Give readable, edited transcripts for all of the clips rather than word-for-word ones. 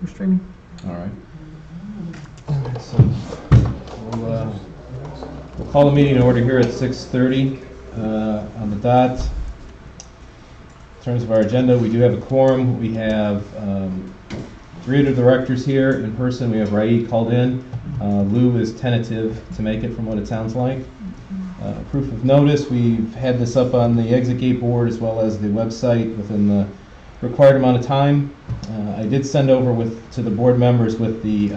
We're streaming. All right. So we'll call the meeting in order here at 6:30 on the dot. In terms of our agenda, we do have a quorum. We have 3 of the directors here in person. We have Raid called in. Lou is tentative to make it from what it sounds like. Proof of notice, we've had this up on the exit gate board as well as the website within the required amount of time. I did send over to the board members with the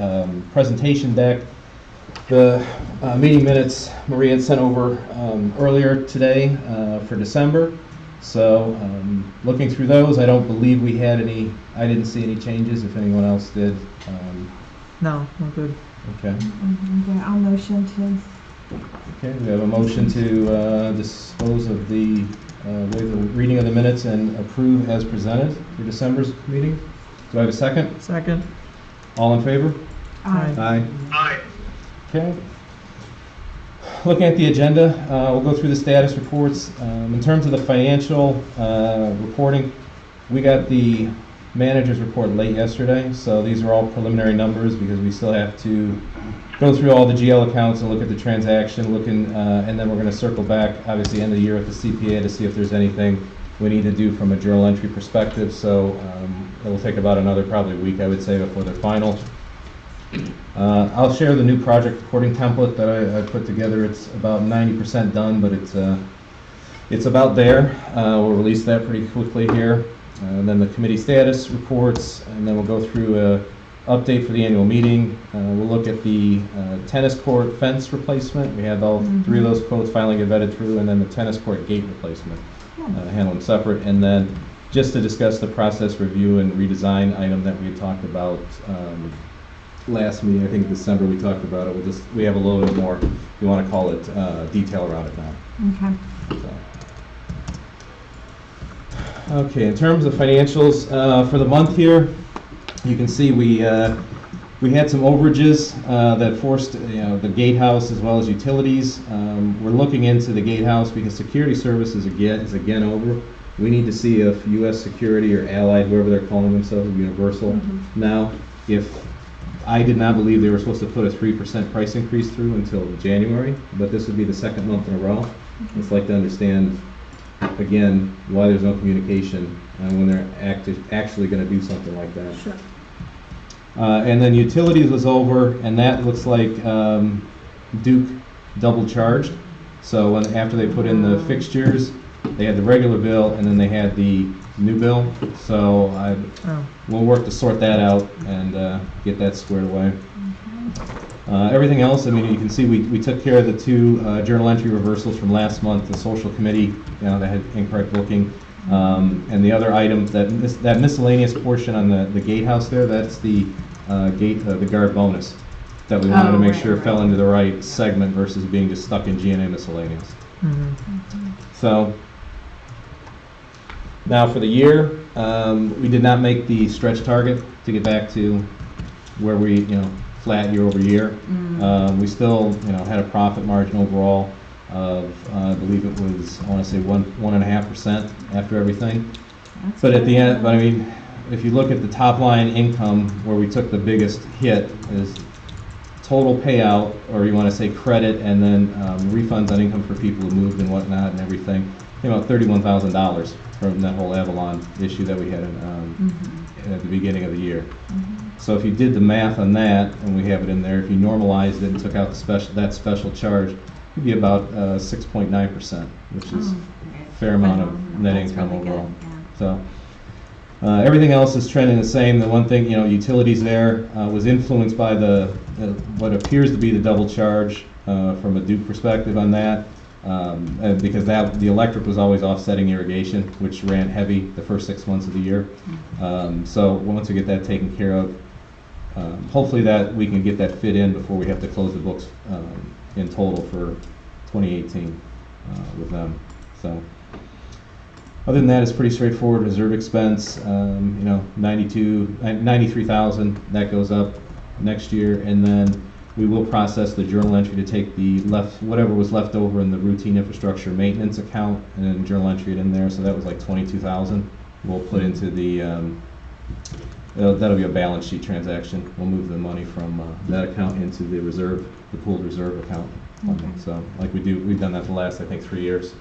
presentation deck. The meeting minutes Maria had sent over earlier today for December. So looking through those, I don't believe we had any, I didn't see any changes. If anyone else did. No, we're good. Okay. Okay, I'll motion to. Okay, we have a motion to dispose of the waive the reading of the minutes and approve as presented for December's meeting. Do I have a second? Second. All in favor? Aye. Aye. Aye. Okay. Looking at the agenda, we'll go through the status reports. In terms of the financial reporting, we got the manager's report late yesterday, so these are all preliminary numbers because we still have to go through all the GL accounts and look at the transaction, and then we're going to circle back, obviously, end of the year with the CPA to see if there's anything we need to do from a journal entry perspective. So it will take about another probably week, I would say, before they're final. I'll share the new project reporting template that I put together. It's about 90% done, but it's about there. We'll release that pretty quickly here. And then the committee status reports, and then we'll go through a update for the annual meeting. We'll look at the tennis court fence replacement. We had all 3 of those quotes finally get vetted through, and then the tennis court gate replacement, handle them separate. And then just to discuss the process review and redesign item that we had talked about last meeting, I think December we talked about it. We have a little bit more, if you want to call it, detail around it now. Okay. So. Okay, in terms of financials for the month here, you can see we had some overages that forced the gatehouse as well as utilities. We're looking into the gatehouse because security services is again over. We need to see if U.S. Security or Allied, whoever they're calling themselves, Universal now, if I did not believe they were supposed to put a 3% price increase through until January, but this would be the 2nd month in a row. I'd like to understand again why there's no communication when they're actually going to do something like that. Sure. And then utilities was over, and that looks like Duke double charged. So after they put in the fixtures, they had the regular bill and then they had the new bill. So we'll work to sort that out and get that squared away. Everything else, I mean, you can see we took care of the 2 journal entry reversals from last month, the social committee that had incorrect booking. And the other item, that miscellaneous portion on the gatehouse there, that's the the guard bonus that we wanted to make sure fell into the right segment versus being just stuck in G&A miscellaneous. So now for the year, we did not make the stretch target to get back to where we flat year over year. We still had a profit margin overall of I believe it was, I want to say 1.5% after everything. But at the end, I mean, if you look at the top line income where we took the biggest hit is total payout, or you want to say credit, and then refunds on income for people who moved and whatnot and everything, came out $31,000 from that whole Avalon issue that we had at the beginning of the year. So if you did the math on that, and we have it in there, if you normalized it and took out that special charge, it'd be about 6.9%, which is a fair amount of net income really overall. Good, yeah. So everything else is trending the same. The one thing, utilities there was influenced by what appears to be the double charge from a Duke perspective on that, because the electric was always offsetting irrigation, which ran heavy the first 6 months of the year. So once we get that taken care of, hopefully that we can get that fit in before we have to close the books in total for 2018 with them. So other than that, it's pretty straightforward. Reserve expense, 93,000, that goes up next year, and then we will process the journal entry to take the whatever was left over in the routine infrastructure maintenance account and then journal entry it in there. So that was like 22,000. We'll put into the That'll be a balance sheet transaction. We'll move the money from that account into the reserve, the pooled reserve account. Okay. So like we've done that the last, I think, 3 years.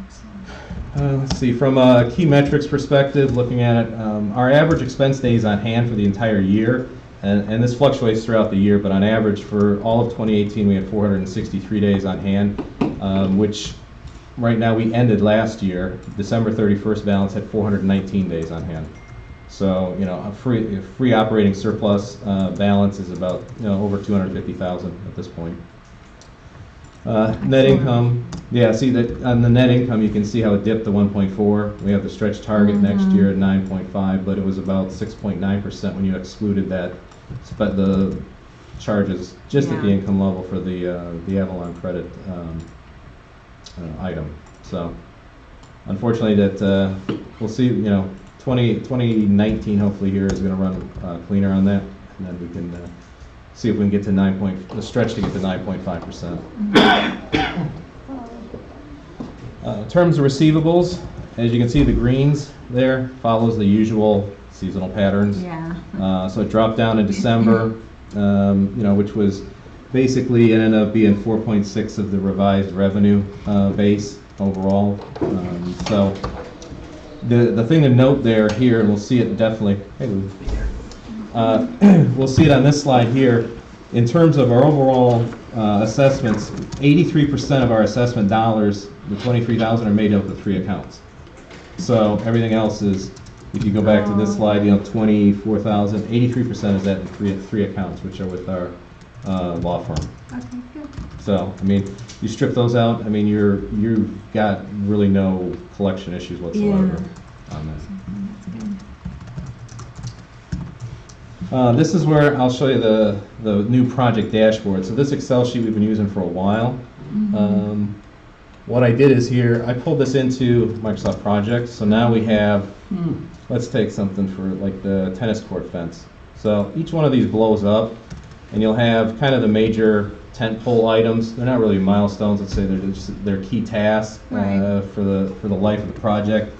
Excellent. Let's see, from a key metrics perspective, looking at it, our average expense days on hand for the entire year, and this fluctuates throughout the year, but on average for all of 2018, we had 463 days on hand, which right now we ended last year, December 31st balance had 419 days on hand. So, a free operating surplus balance is about, over 250,000 at this point. Net Excellent. income, yeah, see that on the net income, you can see how it dipped to 1.4. We have the stretch target next year at 9.5, but it was about 6.9% when you excluded that, but the charges just at the Yeah. income level for the Avalon credit item. So unfortunately that we'll see, 2019 hopefully here is going to run cleaner on that, and then we can see if we can get to the stretch to get to 9.5%. In terms of receivables, as you can see, the greens there follows the usual seasonal patterns. Yeah. So it dropped down in December, which was basically, it ended up being 4.6 of the revised revenue base overall. So the thing to note here, and we'll see it definitely, hey Lou. We'll see it on this slide here. In terms of our overall assessments, 83% of our assessment dollars, the 23,000, are made up of 3 accounts. So everything else is, if you go back to this slide, 24,000, 83% is that in three accounts, which are with our law firm. Okay, good. So, you strip those out, you've got really no collection issues whatsoever on that. That's good. This is where I'll show you the new project dashboard. So this Excel sheet we've been using for a while. What I did is here, I pulled this into Microsoft Projects. So now we have, let's take something for like the tennis court fence. So each one of these blows up, and you'll have kind of the major tentpole items. They're not really milestones. Let's say they're key tasks Right. for the life of the project.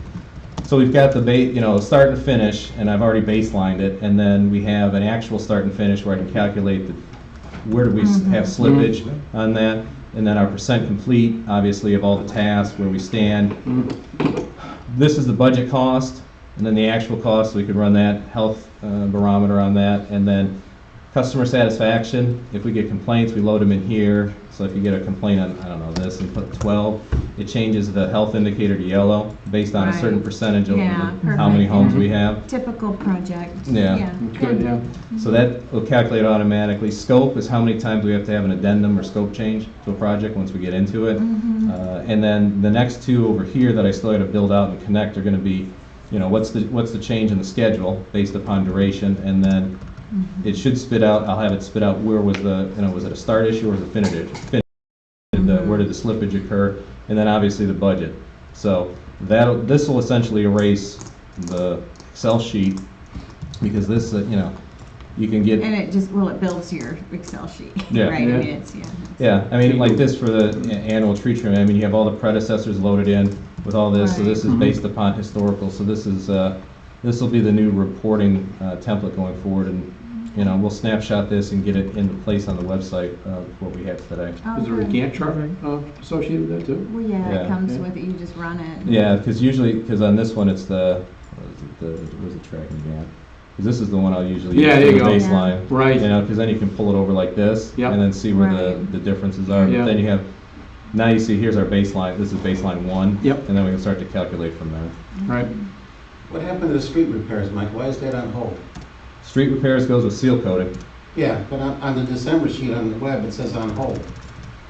So we've got the start and finish, and I've already baselined it, and then we have an actual start and finish where I can calculate where do we have slippage on that, and then our percent complete, obviously, of all the tasks, where we stand. This is the budget cost, and then the actual cost, so we could run that health barometer on that, and then customer satisfaction. If we get complaints, we load them in here. So if you get a complaint on, I don't know, this, and put 12, it changes the health indicator to yellow based on a certain Right. percentage of Yeah, how many perfect, homes yeah. we have. Typical project. Yeah. Good, yeah. So that will calculate automatically. Scope is how many times we have to have an addendum or scope change to a project once we get into it. And then the next two over here that I still got to build out and connect are going to be, what's the change in the schedule based upon duration, and then it should spit out, I'll have it spit out where was was it a start issue or was it finish issue? Where did the slippage occur? And then obviously the budget. So this will essentially erase the Excel sheet, because this, you can get, And it builds your Excel sheet. Yeah. Right, Yeah. it's, yeah. like this for the annual tree trim, you have all the predecessors loaded in with all this, so Right. this is based upon historical, so this will be the new reporting template going forward, and, we'll snapshot this and get it into place on the website of what we have today. Oh, Is there a good. Gantt chart associated with that too? Well, yeah, Yeah. it comes Yeah. with it, you just run it. Yeah, because on this one, it's where's the tracking Gantt? Because this is the one I'll usually Yeah, use there for you the go. baseline. Right. Because then you can pull it over like this, Yep. and then see where Right. the differences are. Yeah. But then you have, now you see, here's our baseline, this is baseline 1. Yep. And then we can start to calculate from there. Right. What happened to the street repairs, Mike? Why is that on hold? Street repairs goes with seal coating. Yeah, but on the December sheet on the web, it says on hold.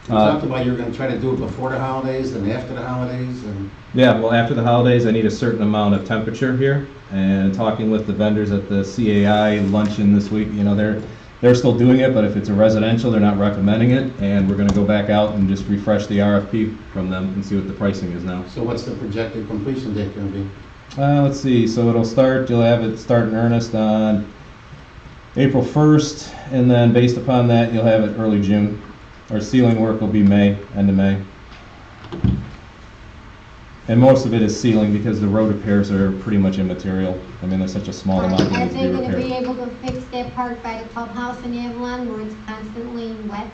You Uh, talked about you were gonna try to do it before the holidays and after the holidays, and Yeah, well, after the holidays, I need a certain amount of temperature here, and talking with the vendors at the CAI luncheon this week, they're still doing it, but if it's a residential, they're not recommending it, and we're gonna go back out and just refresh the RFP from them and see what the pricing is now. so what's the projected completion date gonna be? Let's see, so you'll have it start in earnest on April 1st, and then based upon that, you'll have it early June. Our ceiling work will be May, end of May. And most of it is sealing because the road repairs are pretty much immaterial. I mean, there's such a small amount that Are needs to they be gonna be repaired. able to fix that part by the clubhouse in Avalon where it's constantly wet?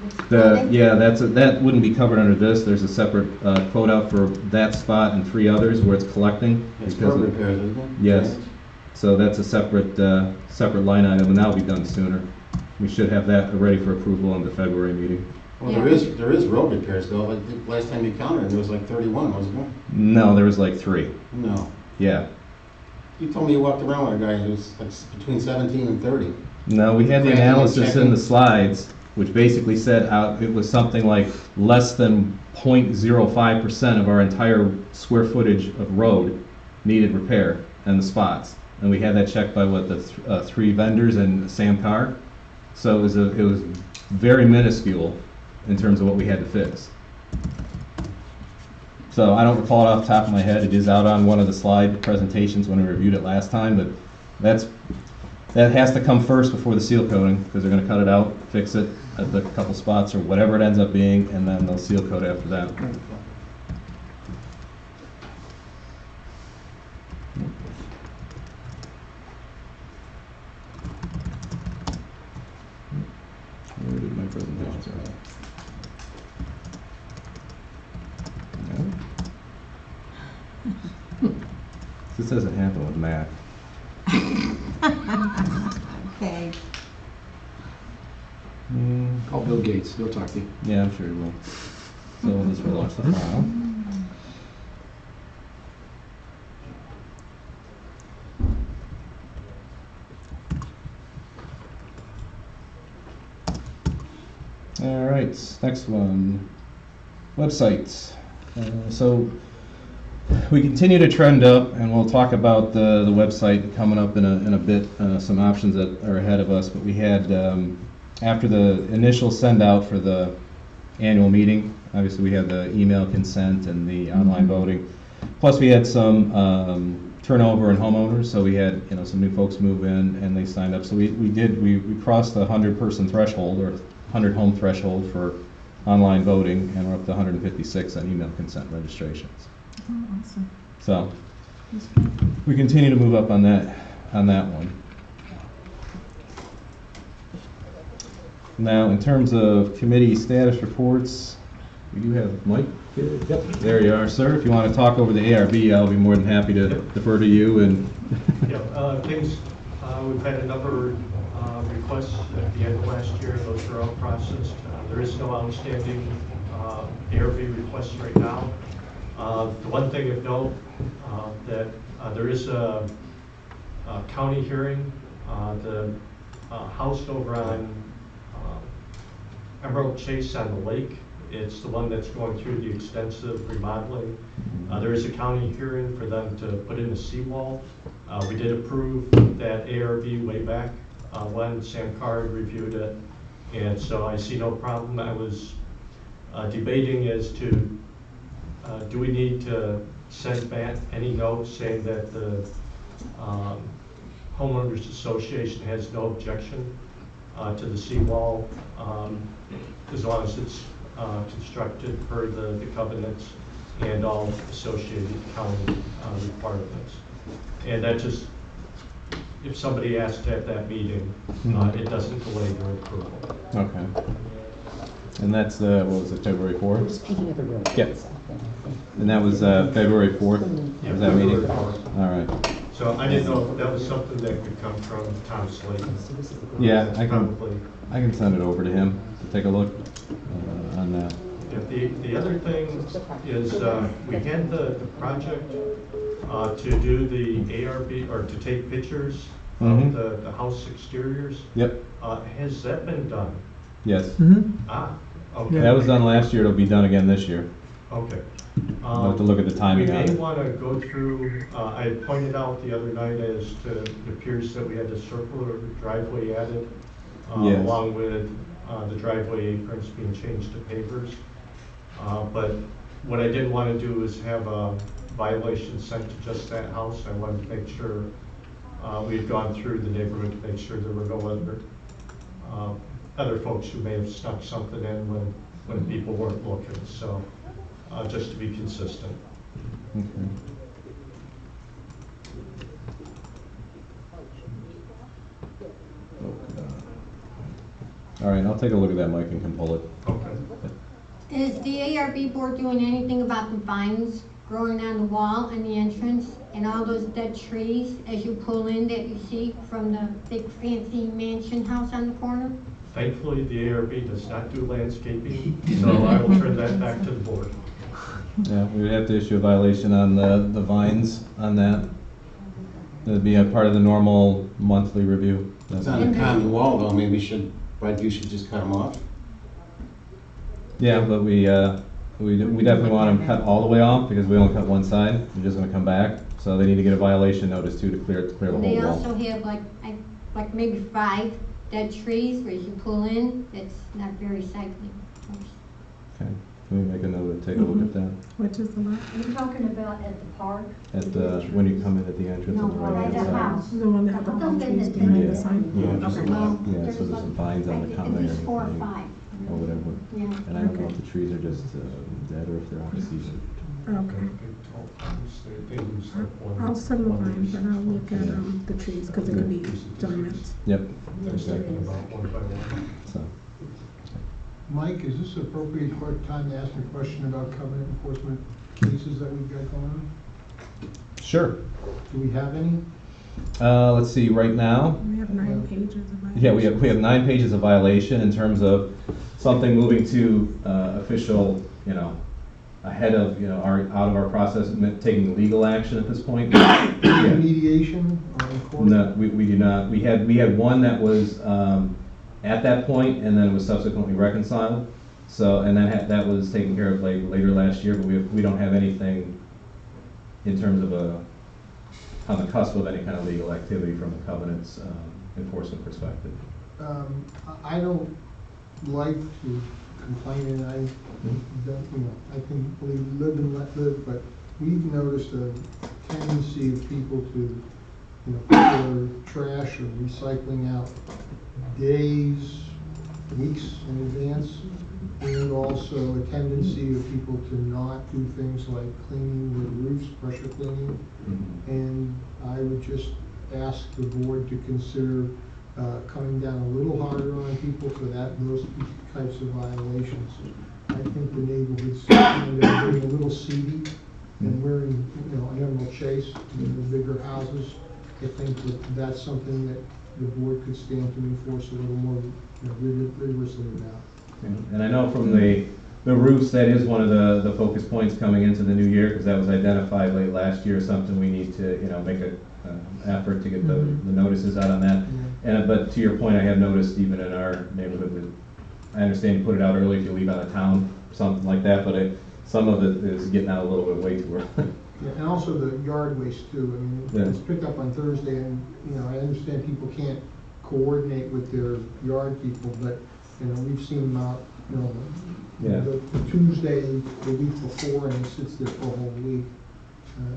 with The, flooding? yeah, that wouldn't be covered under this. There's a separate quote out for that spot and 3 others where it's collecting. It's because curb of- repairs, isn't it? Yes. So that's a separate, separate line item, and that'll be done sooner. We should have that ready for approval in the February meeting. Well, there is road repairs though. I think last time you counted, there was like 31, wasn't there? No, there was like 3. No. Yeah. You told me you walked around with a guy who was like between 17 and 30. No, we had the Cracking and analysis in the checking. slides, which basically said it was something like less than 0.05% of our entire square footage of road needed repair and the spots. And we had that checked by what, the 3 vendors and Sam Carr. So it was very minuscule in terms of what we had to fix. So I don't recall it off the top of my head. It is out on one of the slide presentations when we reviewed it last time, but that has to come first before the seal coating, because they're gonna cut it out, fix it at the couple spots or whatever it ends up being, and then they'll seal coat after that. Where did my presentation go? No? This doesn't happen with Mac. Okay. Call Bill Gates, he'll talk to you. Yeah, I'm sure he will. So we'll just relaunch the file. All right, next one, websites. So we continue to trend up, and we'll talk about the website coming up in a bit, some options that are ahead of us. But we had, after the initial send out for the annual meeting, obviously we had the email consent and the online voting. Plus we had some turnover in homeowners, so we had, some new folks move in and they signed up. So we crossed the 100-person threshold, or 100-home threshold for online voting, and we're up to 156 on email consent registrations. Oh, awesome. So That's good. we continue to move up on that one. Now, in terms of committee status reports, we do have Mike. Yep, there you are, sir. If you want to talk over the ARB, I'll be more than happy to defer to you. And We've had a number of requests at the end of last year. Those are all processed. There is no outstanding ARB requests right now. The one thing of note, that there is a county hearing, the house over on Emerald Chase on the lake. It's the one that's going through the extensive remodeling. There is a county hearing for them to put in a seawall. We did approve that ARB way back when Sam Carr reviewed it, and so I see no problem. I was debating as to do we need to send back any notes saying that the Homeowners Association has no objection to the seawall, as long as it's constructed per the covenants and all associated county requirements. And that just, if somebody asked at that meeting, it doesn't delay their approval. okay. And that's what was it, February 4th? Just picking up a road. Yep. And that was February 4th? Was that meeting? February 4th. All right. So I didn't know if that was something that could come from Tom Slayton. Yeah, I can Probably. send it over to him to take a look on that. Yeah, the other thing is, we had the project to do the ARB, or to take pictures Mhm. of the house exteriors. Yep. Has that been done? Yes. Okay. That was done last year. It'll be done again this year. Okay. We'll have to look at the We timing on may it. want to go through, I had pointed out the other night as to, it appears that we had a circular driveway added, Yes. along with the driveway aprons being changed to pavers. But what I didn't want to do is have a violation sent to just that house. I wanted to make sure we had gone through the neighborhood to make sure there were no other folks who may have snuck something in when people weren't looking. So just to be consistent. Okay. All right, I'll take a look at that, Mike, and can pull it. Okay. Is the ARB board doing anything about the vines growing on the wall and the entrance and all those dead trees as you pull in that you see from the big fancy mansion house on the corner? Thankfully, the ARB does not do landscaping, so I will turn that back to the board. Yeah, we would have to issue a violation on the vines on that. That'd be a part of the normal monthly review. It's on the common wall though, maybe you should just cut them off. Yeah, but we definitely want them cut all the way off because we only cut one side. We're just gonna come back, so they need to get a violation notice too to clear the whole They wall. also have like maybe 5 dead trees where you pull in, it's not very sightly. Okay, can we make a note to take a look at that? Which is the lot? You're talking about at the park? At when you come in at the entrance on the No, right hand right at the side. house. The one that had the palm trees Yeah. behind the sign? Yeah, just Okay. Well, Yeah, so there's some vines on the at common least 4 or area 5. or whatever. Yeah. And I don't know if the trees are just dead or if they're out of season. Okay. They lose their form. I'll send the vines, but I'll look at the trees, because it could be dormant. Yep, They're stepping about one by one. so. Mike, is this appropriate time to ask a question about covenant enforcement cases that we've got going on? Sure. Do we have any? Let's see, right now, We have 9 pages of yeah, we have 9 pages of violation in terms of something moving to official, ahead of, out of our process, taking legal action at this point. Yeah. Mediation or in court? No, we do not. We had one that was at that point, and then it was subsequently reconciled. So, and then that was taken care of later last year, but we don't have anything in terms of on the cusp of any kind of legal activity from a covenants enforcement perspective. I don't like to complain, and I don't, I can believe live and let live, but we've noticed a tendency of people to, put their trash or recycling out days, weeks in advance, and also a tendency of people to not do things like cleaning the roofs, pressure cleaning. And I would just ask the board to consider coming down a little harder on people for those types of violations. I think the neighborhood's getting a little seedy, and we're in, Animal Chase, in the bigger houses. I think that's something that the board could stand to enforce a little more rigorously about. And I know from the roofs, that is one of the focus points coming into the new year, because that was identified late last year, something we need to, make an effort to get the notices out on that. But to your point, I have noticed even in our neighborhood that, I understand you put it out early if you leave out of town, something like that, but some of it is getting out a little bit way too early. Yeah, and also the yard waste too. I mean, Yeah. it's picked up on Thursday, and, I understand people can't coordinate with their yard people, but, we've seen them out, Yeah. the Tuesday, the week before, and it sits there for a whole week.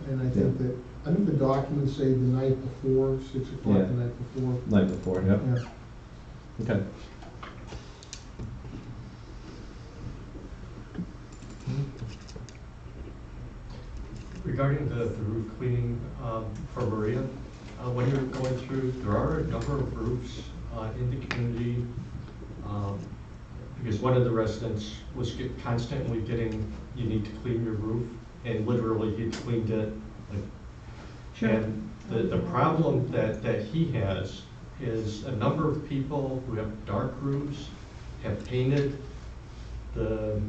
And I think the documents say the night before, 6 o'clock Yeah. the night before. Night before, yep. Yeah. Okay. Regarding the roof cleaning for Maria, when you're going through, there are a number of roofs in the community, because one of the residents was constantly getting, you need to clean your roof, and literally he cleaned it. And the problem that he has is a number of people who have dark roofs have painted the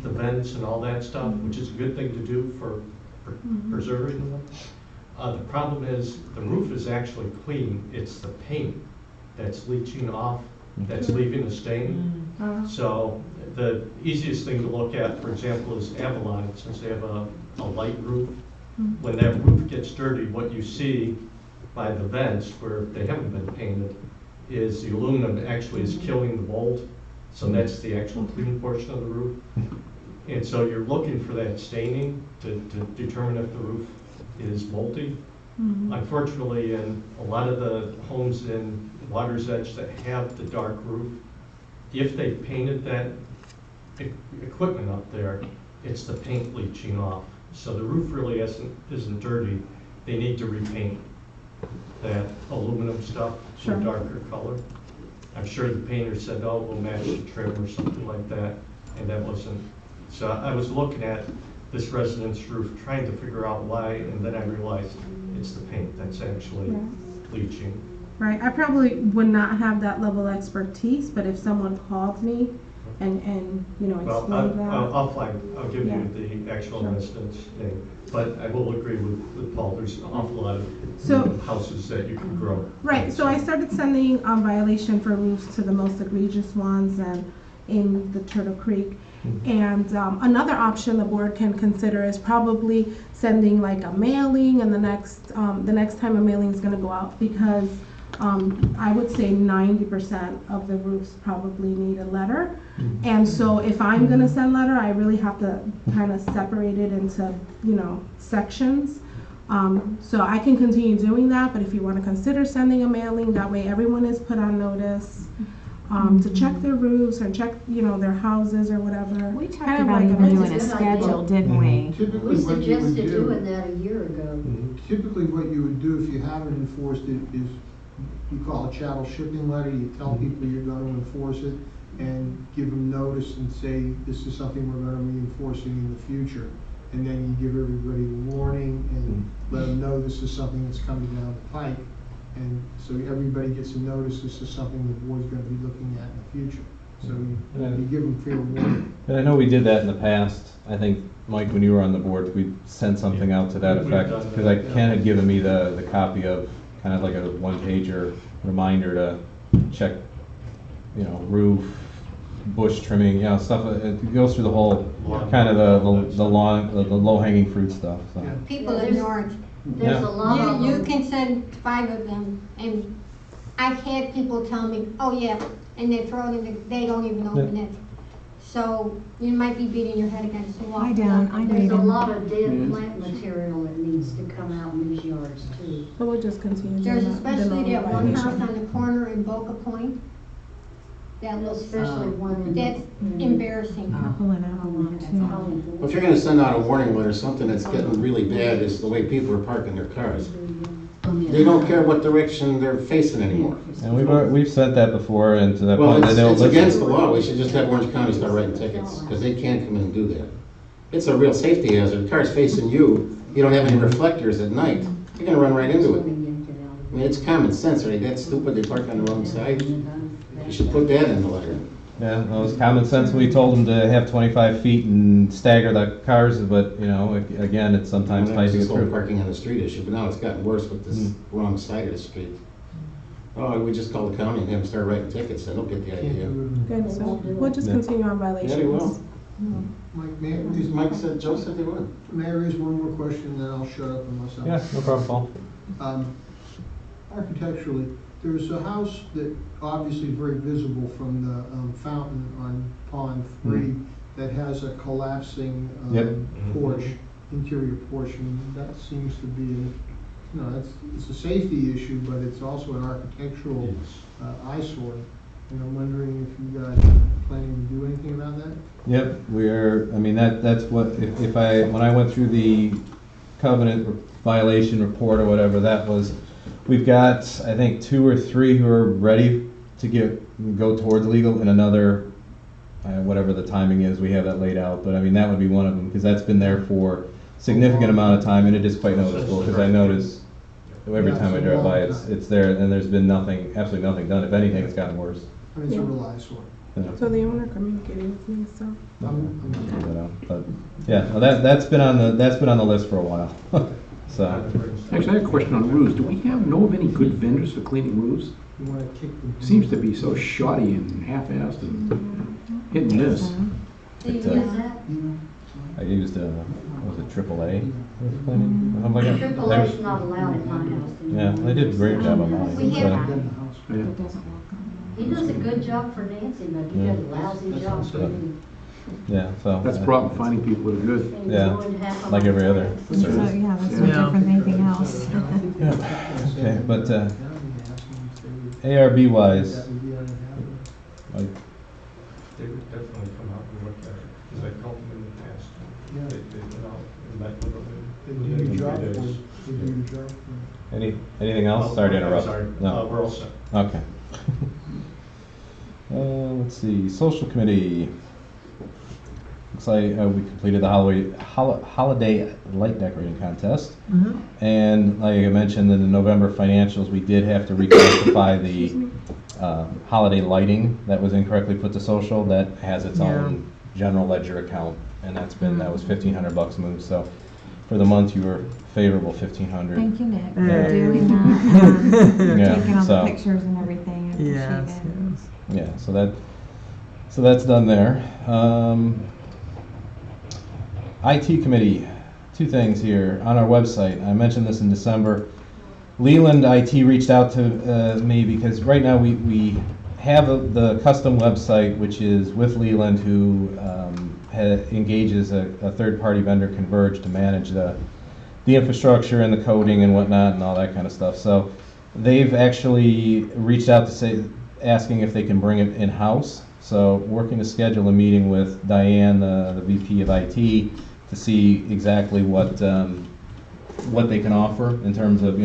vents and all that stuff, which is a good thing to do for preserving them. The problem is the roof is actually clean. It's the paint that's leaching off, that's leaving a stain. So the easiest thing to look at, for example, is Avalon, since they have a light roof. When that roof gets dirty, what you see by the vents where they haven't been painted is the aluminum actually is killing the mold. So that's the actual clean portion of the roof. And so you're looking for that staining to determine if the roof is moldy. Unfortunately, in a lot of the homes in Water's Edge that have the dark roof, if they painted that equipment up there, it's the paint leaching off. So the roof really isn't dirty. They need to repaint that aluminum stuff to Sure. a darker color. I'm sure the painter said, oh, we'll match the trim or something like that, and that wasn't. So I was looking at this resident's roof, trying to figure out why, and then I realized it's the paint that's actually Right. bleaching. Right, I probably would not have that level of expertise, but if someone called me and, you know, Well, explained that. I'll give Yeah. you the actual Sure. resident's name, but I will agree with Paul, there's an awful lot So- of houses that you can grow. Right, so I started sending violation for roofs to the most egregious ones and in the Turtle Creek. And another option the board can consider is probably sending like a mailing, and the next time a mailing is gonna go out, because I would say 90% of the roofs probably need a letter. And so if I'm gonna send letter, I really have to kind of separate it into, you know, sections. So I can continue doing that, but if you wanna consider sending a mailing, that way everyone is put on notice, to check their roofs or check, you know, their houses or whatever. We talked Kind of about like even a doing a business schedule, didn't we? Typically, We what you would suggested do, doing that a year ago. typically what you would do if you haven't enforced it is you call a chattel shipping letter, you tell people you're gonna enforce it and give them notice and say, this is something we're gonna be enforcing in the future. And then you give everybody a warning and let them know this is something that's coming down the pike. And so everybody gets a notice, this is something the board's gonna be looking at in the future. So you give them fair warning. And I know we did that in the past. I think, Mike, when you were on the board, we sent something out to that We've effect. done that, Because like yeah. Ken had given me the copy of, kind of like a one-pager reminder to check, you know, roof, bush trimming, you know, stuff. It goes through the whole, kind of the low-hanging fruit stuff, so. Yeah. People Yeah, ignore it. There's Yeah. a lot of You them. can send 5 of them, and I've had people tell me, oh yeah, and they throw it in, they don't even open it. So you might be beating your head against the wall. I don't. There's There's a a lot of dead plant material that needs to come out in these yards too. So we'll just continue. There's doing the especially that one house violation. on the corner in Boca Point. That looks, Especially one in. that's embarrassing. I'll pull it out one too. Well, if you're gonna send out a warning letter, something that's getting really bad is the way people are parking their cars. They don't care what direction they're facing anymore. And we've sent that before, and to that Well, point, they don't it's against the listen. law, we should just have Orange County start writing tickets, because they can't come in and do that. It's a real safety hazard, the car's facing you, you don't have any reflectors at night, you're gonna run right into it. I mean, it's common sense, are they that stupid, they park on the wrong side? You should put that in the letter. Yeah, well, it's common sense. We told them to have 25 feet and stagger the cars, but, you know, again, it's sometimes That tight was to this get whole through. parking on the street issue, but now it's gotten worse with this wrong side of the street. Oh, we just call the county and have them start writing tickets, and they'll get the Can't idea. do it. Good, so we'll just Yeah. continue on violations. Yeah, they will. Mike, may I, Mike said, Joe said they would. may I raise one more question, then I'll shut up unless I'm. Yeah, no problem, Paul. Architecturally, there's a house that obviously is very visible from the fountain on Pond 3 that has a collapsing Yep. porch, interior porch, and that seems to be, you know, it's a safety issue, but it's also an architectural eyesore. And I'm wondering if you guys are planning to do anything about that? Yep, I mean, that's what, when I went through the covenant violation report or whatever, that was, we've got, I think, 2 or 3 who are ready to go towards legal, and another, whatever the timing is, we have that laid out, but I mean, that would be one of them, because that's been there for significant amount of time, and it is quite noticeable, because I notice every time I drive by, it's there, and there's been nothing, absolutely nothing done. If anything, it's gotten worse. I mean, it's a real eyesore. You know. So the owner communicated with me, so. But yeah, well, that's been on the list for a while. So Actually, I have a question on roofs. Do we know of any good vendors for cleaning roofs? You wanna kick them. Seems to be so shoddy and half-assed and hit and miss. But, Yeah. I used what was it, AAA roof cleaning or something like that? Triple A's not allowed in my house. Yeah, they did a great job on mine. We have- but, Yeah. He does a good job for Nancy, but he does a lousy job for me. yeah, so That's the problem, finding people that are good. And he's Yeah, going to have like my every other friends. service. Yeah, that's no Yeah. different than anything else. Yeah. Okay, but ARB wise, like, They would definitely come out and look at it, because I called them in the past. Yeah. They went out and met with them They in do the your job, 3 for days. you. They do your job. for Anything else? Oh, Sorry to I'm interrupt. sorry. No. We're all set. Okay. Let's see, social committee. Looks like we completed the holiday light decorating contest. Mhm. And like I mentioned in the November financials, we did have to reclassify the holiday lighting that was incorrectly put to social. That has its own general ledger account, and that was $1,500 moved. So for the month, you were favorable 1,500. Thank you, Nick, for Hey. doing that, Yeah, taking all so- the pictures and everything. I appreciate Yes, it. yes. Yeah, so that's done there. IT committee, two things here on our website. I mentioned this in December. Leland IT reached out to me because right now we have the custom website, which is with Leland, who engages a third-party vendor, Converge, to manage the infrastructure and the coding and whatnot and all that kind of stuff. So they've actually reached out to say, asking if they can bring it in-house. So working to schedule a meeting with Diane, the VP of IT, to see exactly what they can offer in terms of,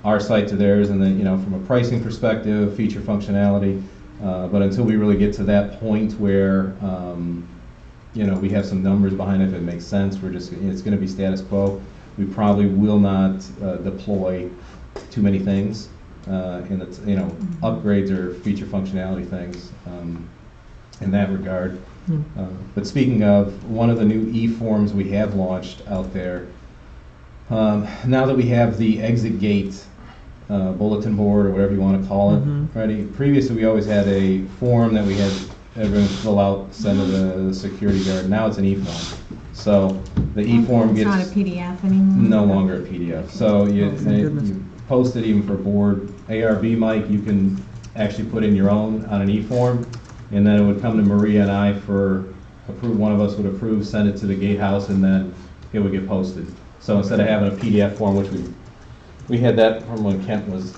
our site to theirs, and then, from a pricing perspective, feature functionality. But until we really get to that point where, we have some numbers behind it, if it makes sense, it's going to be status quo. We probably will not deploy too many things in the, upgrades or feature functionality things in that regard. But speaking of, one of the new e-forms we have launched out there, now that we have the exit gate bulletin board, or whatever you want to call it, ready. Previously, we always had a form that we had everyone fill out, send to the security guard. Now it's an e-form. So the e-form It's gets not a PDF anymore? no longer a PDF. So you goodness. post it even for board ARB, Mike, you can actually put in your own on an e-form, and then it would come to Maria and I for approve. One of us would approve, send it to the gatehouse, and then it would get posted. So instead of having a PDF form, which we had that from when Kent was,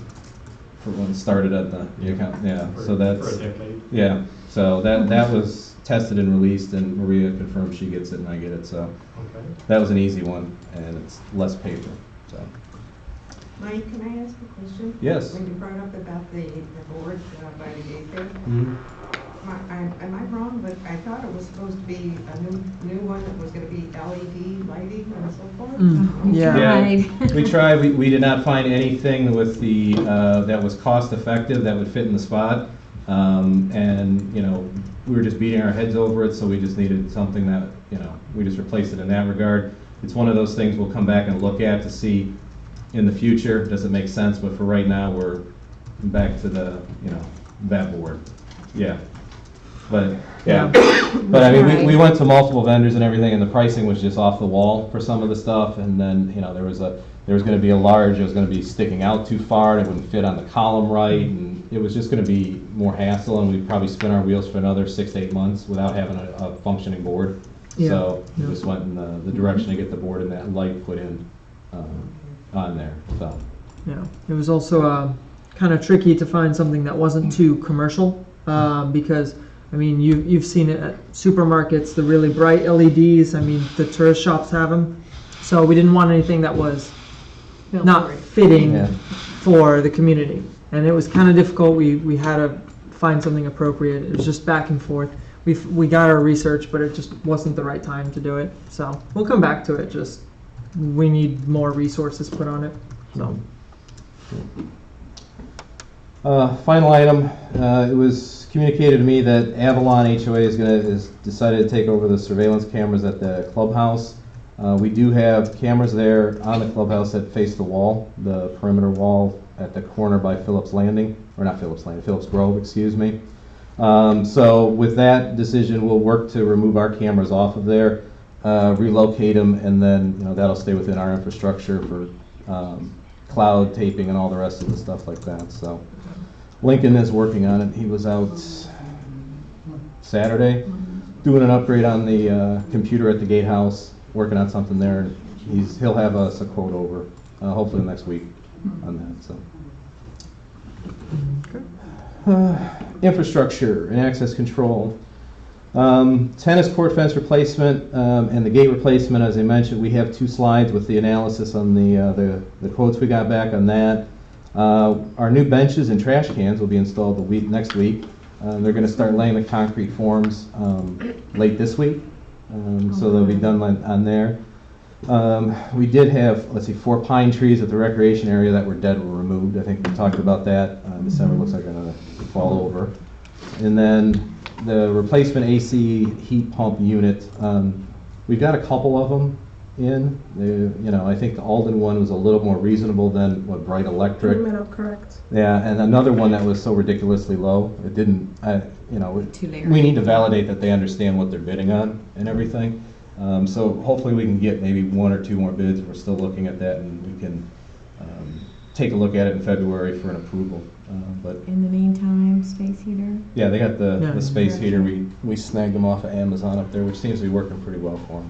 for when it started at the account, yeah. So that's, For a decade. yeah. So that was tested and released, and Maria confirmed she gets it and I get it. So Okay. that was an easy one, and it's less paper. So Mike, can I ask a question? yes. When you brought up about the board by the gate there, Mhm. am I wrong, but I thought it was supposed to be a new one that was gonna be LED lighting and so forth? Mm, We yeah. tried. We tried. We did not find anything with the that was cost effective that would fit in the spot, and we were just beating our heads over it. So we just needed something that we just replaced it in that regard. It's one of those things we'll come back and look at to see in the future, does it make sense? But for right now, we're back to the that board. Yeah. But yeah, but I mean, we went to multiple vendors and everything, and the pricing was just off the wall for some of the stuff. And then there was going to be a large, it was going to be sticking out too far, and it wouldn't fit on the column right, and it was just going to be more hassle, and we'd probably spin our wheels for another 6 to 8 months without having a functioning board. Yeah. So we Yeah. just went in the direction to get the board and that light put in on there. So Yeah, it was also kind of tricky to find something that wasn't too commercial, because I mean you've seen it at supermarkets, the really bright LEDs. I mean the tourist shops have them, so we didn't want anything that was not fitting Yeah. for the community, and it was kind of difficult. We had to find something appropriate. It was just back and forth. We got our research, but it just wasn't the right time to do it. So we'll come back to it. Just we need more resources put on it. So. final item, it was communicated to me that Avalon HOA is decided to take over the surveillance cameras at the clubhouse. We do have cameras there on the clubhouse that face the wall, the perimeter wall at the corner by Phillips Landing, or not Phillips Landing, Phillips Grove, excuse me. So with that decision, we'll work to remove our cameras off of there, relocate them, and then that'll stay within our infrastructure for cloud taping and all the rest of the stuff like that. So Lincoln is working on it. He was out Saturday doing an upgrade on the computer at the gatehouse, working on something there. He'll have us a quote over hopefully next week on that. So. Infrastructure and access control. Tennis court fence replacement and the gate replacement, as I mentioned, we have 2 slides with the analysis on the quotes we got back on that. Our new benches and trash cans will be installed next week. They're going to start laying the concrete forms late this week, so they'll be done on there. We did have, 4 pine trees at the recreation area that were dead were removed. I think we talked about that. December looks like they're going to fall over. And then the replacement AC heat pump unit, we've got a couple of them in. I think the Alden one was a little more reasonable than what Bright Electric. Correct. Yeah, and another one that was so ridiculously low, it didn't, we need to validate that they understand what they're bidding on and everything. So hopefully we can get maybe 1 or 2 more bids. We're still looking at that, and we can take a look at it in February for an approval. But In the meantime, space heater. yeah, they got the Yeah. space heater. We snagged them off of Amazon up there, which seems to be working pretty well for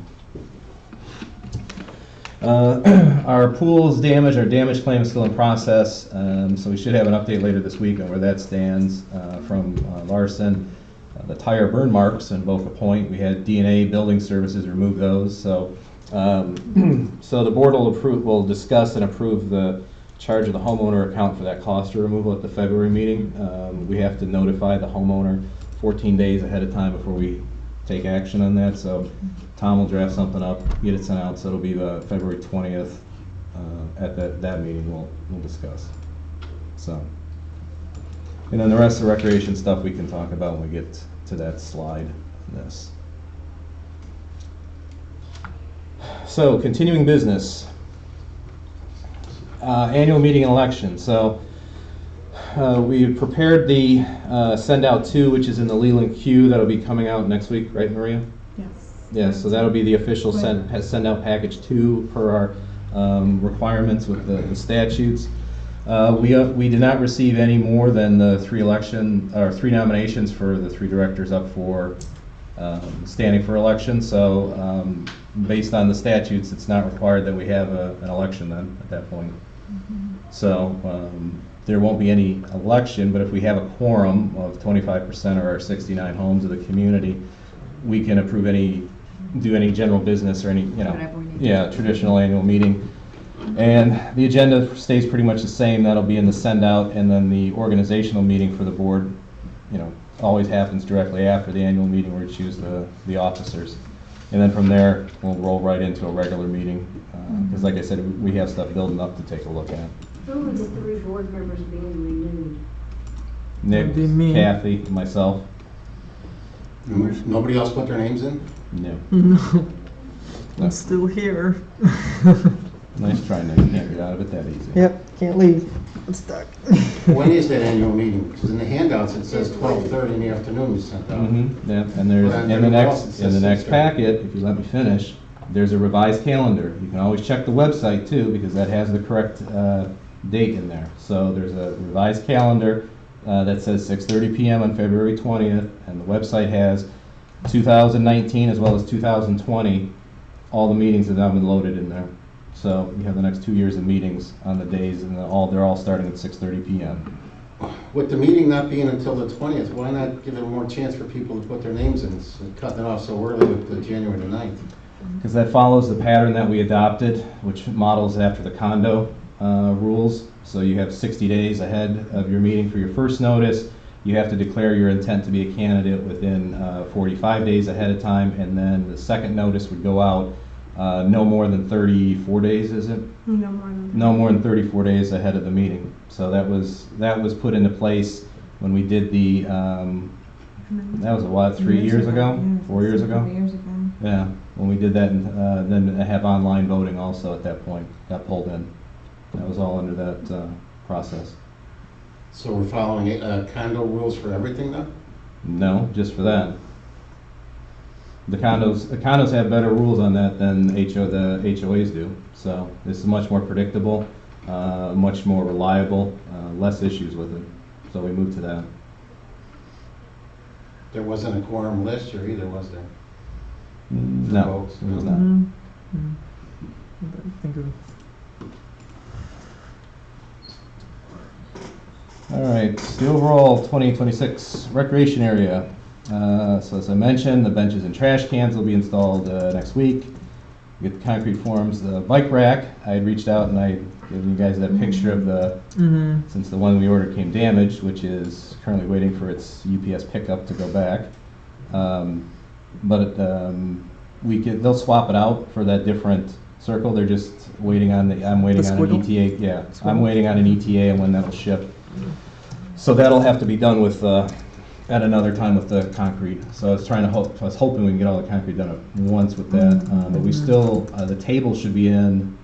them. Our pool's damage, our damage claim is still in process, so we should have an update later this week on where that stands from Larson. The tire burn marks in Boca Point, we had DNA Building Services remove those, so so the board will discuss and approve the charge of the homeowner account for that cost of removal at the February meeting. We have to notify the homeowner 14 days ahead of time before we take action on that, so Tom will draft something up, get it sent out, so it'll be the February 20th at that meeting we'll discuss. So, and then the rest of the recreation stuff we can talk about when we get to that slide on this. So, continuing business. Annual meeting and election. So, we prepared the send out 2, which is in the Leland queue. That'll be coming out next week, right, Maria? Yes. Yeah, so that'll be the official send out package 2 per our requirements with the statutes. We did not receive any more than the 3 nominations for the 3 directors up for standing for election. So based on the statutes, it's not required that we have an election then at that point. So there won't be any election, but if we have a quorum of 25% of our 69 homes of the community, we can approve do any general business or any, Whatever we need. traditional annual meeting. And the agenda stays pretty much the same. That'll be in the send out, and then the organizational meeting for the board, always happens directly after the annual meeting where we choose the officers. And then from there, we'll roll right into a regular meeting. Because like I said, we have stuff building up to take a look at. Who are the 3 board members being renewed? Nick, That'd be me. Kathy, myself. Nobody else put their names in? No. No, I'm still here. Nice try, Nick. You can't get out of it that easy. Yep, can't leave. I'm stuck. When is that annual meeting? Because in the handouts, it says 12:30 in the afternoon you sent out. Yeah, and there's Well, in the everywhere else it next says 6:30. packet, if you let me finish, there's a revised calendar. You can always check the website too, because that has the correct date in there. So there's a revised calendar that says 6:30 p.m. on February 20th, and the website has 2019 as well as 2020. All the meetings have now been loaded in there. So you have the next 2 years of meetings on the days, and they're all starting at 6:30 p.m. With the meeting not being until the 20th, why not give it more chance for people to put their names in, instead of cutting it off so early with the January the 9th? Because that follows the pattern that we adopted, which models after the condo rules. So you have 60 days ahead of your meeting for your first notice. You have to declare your intent to be a candidate within 45 days ahead of time, and then the second notice would go out no more than 34 days, is it? No more than that. No more than 34 days ahead of the meeting. So that was put into place when we did the, that was what, 3 years ago? Yeah, 4 years ago? 4 years ago. Yeah, when we did that, and then have online voting also at that point, got pulled in. That was all under that process. So we're following condo rules for everything now? No, just for that. The condos have better rules on that than the HOAs do. So this is much more predictable, much more reliable, less issues with it. So we moved to that. There wasn't a quorum last year either, was there? No, it was not. Think of All right, the overall 2026 recreation area. So as I mentioned, the benches and trash cans will be installed next week. Get the concrete forms, the bike rack. I had reached out and I given you guys that picture of the, since the one we ordered came damaged, which is currently waiting for its UPS pickup to go back. They'll swap it out for that different circle. They're just waiting on I'm waiting The on an squiggle? ETA. Yeah, Squiggle. I'm waiting on an ETA and when that'll ship. So that'll have to be done with, at another time with the concrete. So I was hoping we can get all the concrete done at once with that. But we still, the table should be in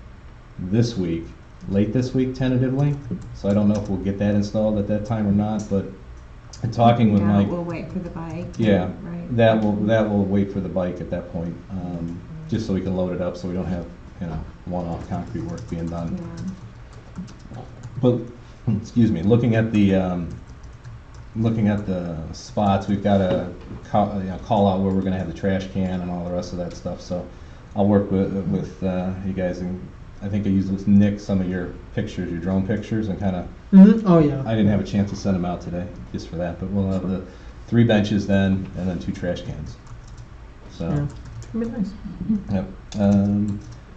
this week, late this week tentatively. So I don't know if we'll get that installed at that time or not, but in talking with Yeah, Mike. we'll wait for the bike. Yeah, Right. that will wait for the bike at that point, just so we can load it up so we don't have, one-off concrete work being done. Yeah. But, excuse me, looking at the spots, we've got to call out where we're gonna have the trash can and all the rest of that stuff, so I'll work with you guys, and I think I used with Nick some of your pictures, your drone pictures, and kinda, Oh, yeah. I didn't have a chance to send them out today, just for that, but we'll have the 3 benches then, and then 2 trash cans. So. Yeah. It'll be nice. Yep.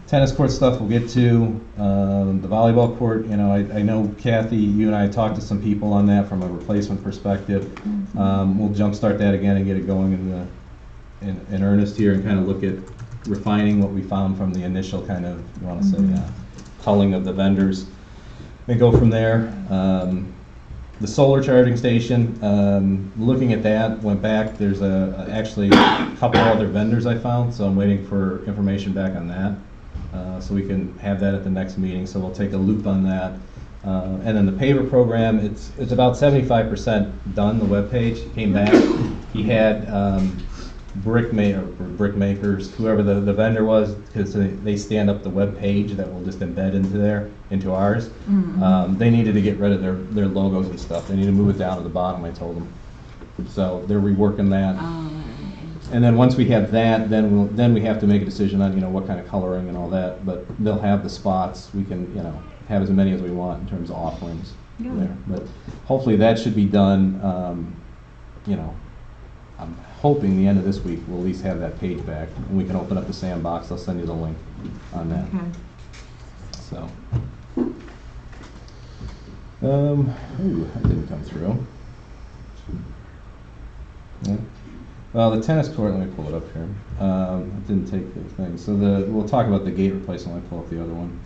Tennis court stuff we'll get to. The volleyball court, I know Kathy, you and I talked to some people on that from a replacement perspective. We'll jumpstart that again and get it going in earnest here and kind of look at refining what we found from the initial kind of, you want to say, culling of the vendors and go from there. The solar charging station, looking at that, went back, there's actually a couple other vendors I found, so I'm waiting for information back on that. So we can have that at the next meeting, so we'll take a loop on that. And then the paver program, it's about 75% done, the webpage came back. He had brickmakers, whoever the vendor was, because they stand up the web page that will just embed into ours. They needed to get rid of their logos and stuff. They need to move it down to the bottom, I told them. So they're reworking that. And then once we have that, then we have to make a decision on, what kind of coloring and all that. But they'll have the spots. We can, have as many as we want in terms of offerings there. But hopefully that should be done, I'm hoping the end of this week we'll at least have that page back and we can open up the sandbox. I'll send you the link on that. Okay. So, that didn't come through. Yeah. Well, the tennis court, let me pull it up here. It didn't take the thing. So we'll talk about the gate replacement when I pull up the other one.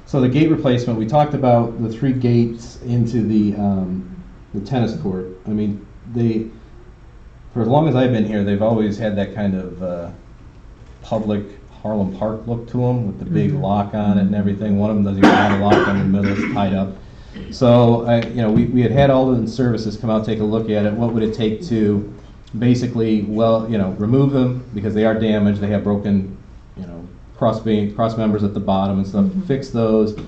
So the gate replacement, we talked about the 3 gates into the tennis court. I mean, for as long as I've been here, they've always had that kind of public Harlem Park look to them with the big lock on it and everything. One of them doesn't even have a lock on the middle, it's tied up. So, we had Alden Services come out, take a look at it. What would it take to basically, remove them because they are damaged. They have broken, cross members at the bottom and stuff. Fix those.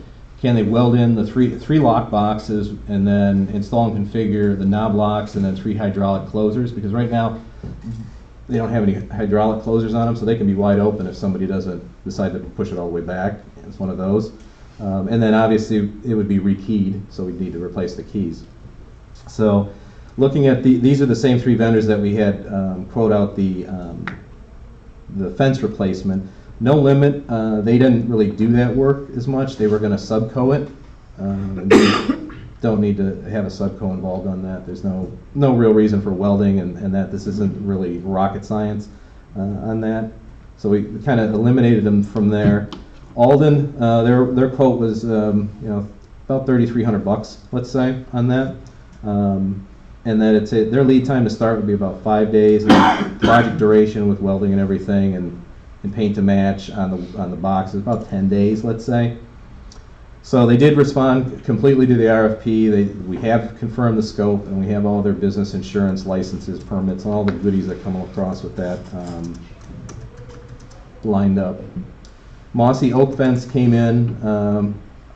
Can they weld in the three lock boxes and then install and configure the knob locks and then 3 hydraulic closers? Because right now they don't have any hydraulic closers on them, so they can be wide open if somebody doesn't decide to push it all the way back. It's one of those. And then obviously it would be rekeyed, so we'd need to replace the keys. So looking at these are the same 3 vendors that we had quote out the fence replacement. No limit, they didn't really do that work as much. They were going to subco it. We don't need to have a subco involved on that. There's no real reason for welding and that this isn't really rocket science on that. So we kind of eliminated them from there. Alden, their quote was about $3,300, let's say, on that. And then their lead time to start would be about 5 days, and project duration with welding and everything and paint to match on the box is about 10 days, let's say. So they did respond completely to the RFP. We have confirmed the scope, and we have all their business insurance, licenses, permits, and all the goodies that come across with that lined up. Mossy Oak Fence came in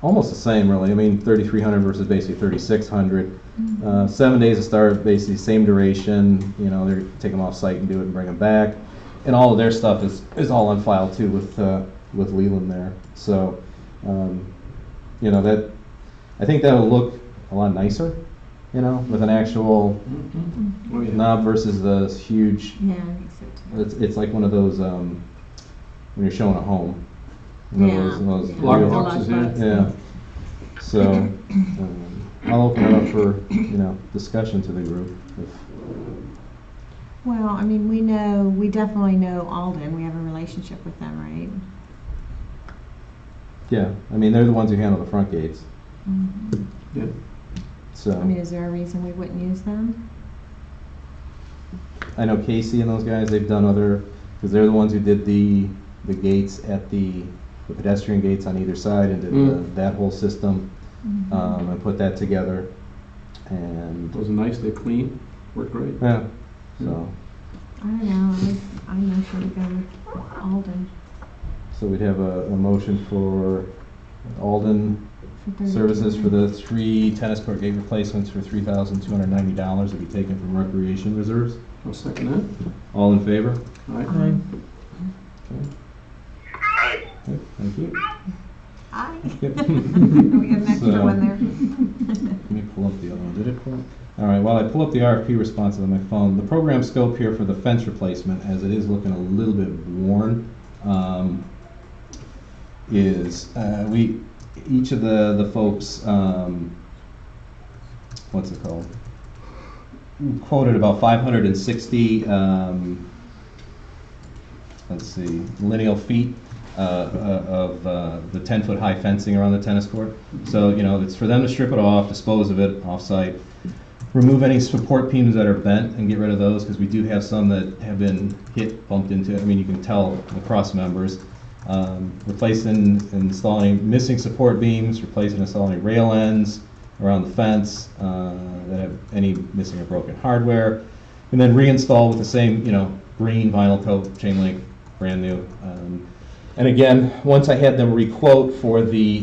almost the same, really. I mean, 3,300 versus basically 3,600. 7 days to start, basically same duration. They take them off site and do it and bring them back. And all of their stuff is all on file too with Leland there. So, that I think that'll look a lot nicer you know, with an actual Oh, yeah. knob versus the huge, Yeah, I think so too. it's like one of those, when you're showing a home. One of those Yeah. Lock real- boxes, yeah. Yeah. So, I'll open it up for, you know, discussion to the group. Well, I mean, we definitely know Alden. We have a relationship with them, right? Yeah, I mean, they're the ones who handle the front gates, Mhm. Yeah. so. I mean, is there a reason we wouldn't use them? I know Casey and those guys, they've done other, because they're the ones who did the gates at the pedestrian gates on either side and did that whole system, and put that together. And, Those are nice, they're clean, work great. yeah, so, I don't know. I'm not sure to go with Alden so we'd have a motion for Alden for Services for $32. the 3 tennis court gate replacements for $3,290 to be taken from recreation reserves. I'll second that. All in favor? All right. Aye. Okay, thank you. Aye. Yep. We got an extra So- one there. Let me pull up the other one. Did it pull? All right, while I pull up the RFP response on my phone, the program scope here for the fence replacement, as it is looking a little bit worn, is each of the folks, what's it called? Quoted about 560, let's see, lineal feet of the 10-foot high fencing around the tennis court. So, you know, it's for them to strip it off, dispose of it off-site, remove any support beams that are bent and get rid of those, because we do have some that have been hit, bumped into. I mean, you can tell the cross members. Replacing, installing missing support beams, replacing, installing rail ends around the fence that have any missing or broken hardware, and then reinstall with the same, you know, green vinyl coat, chain link, brand new. And again, once I had them requote for the,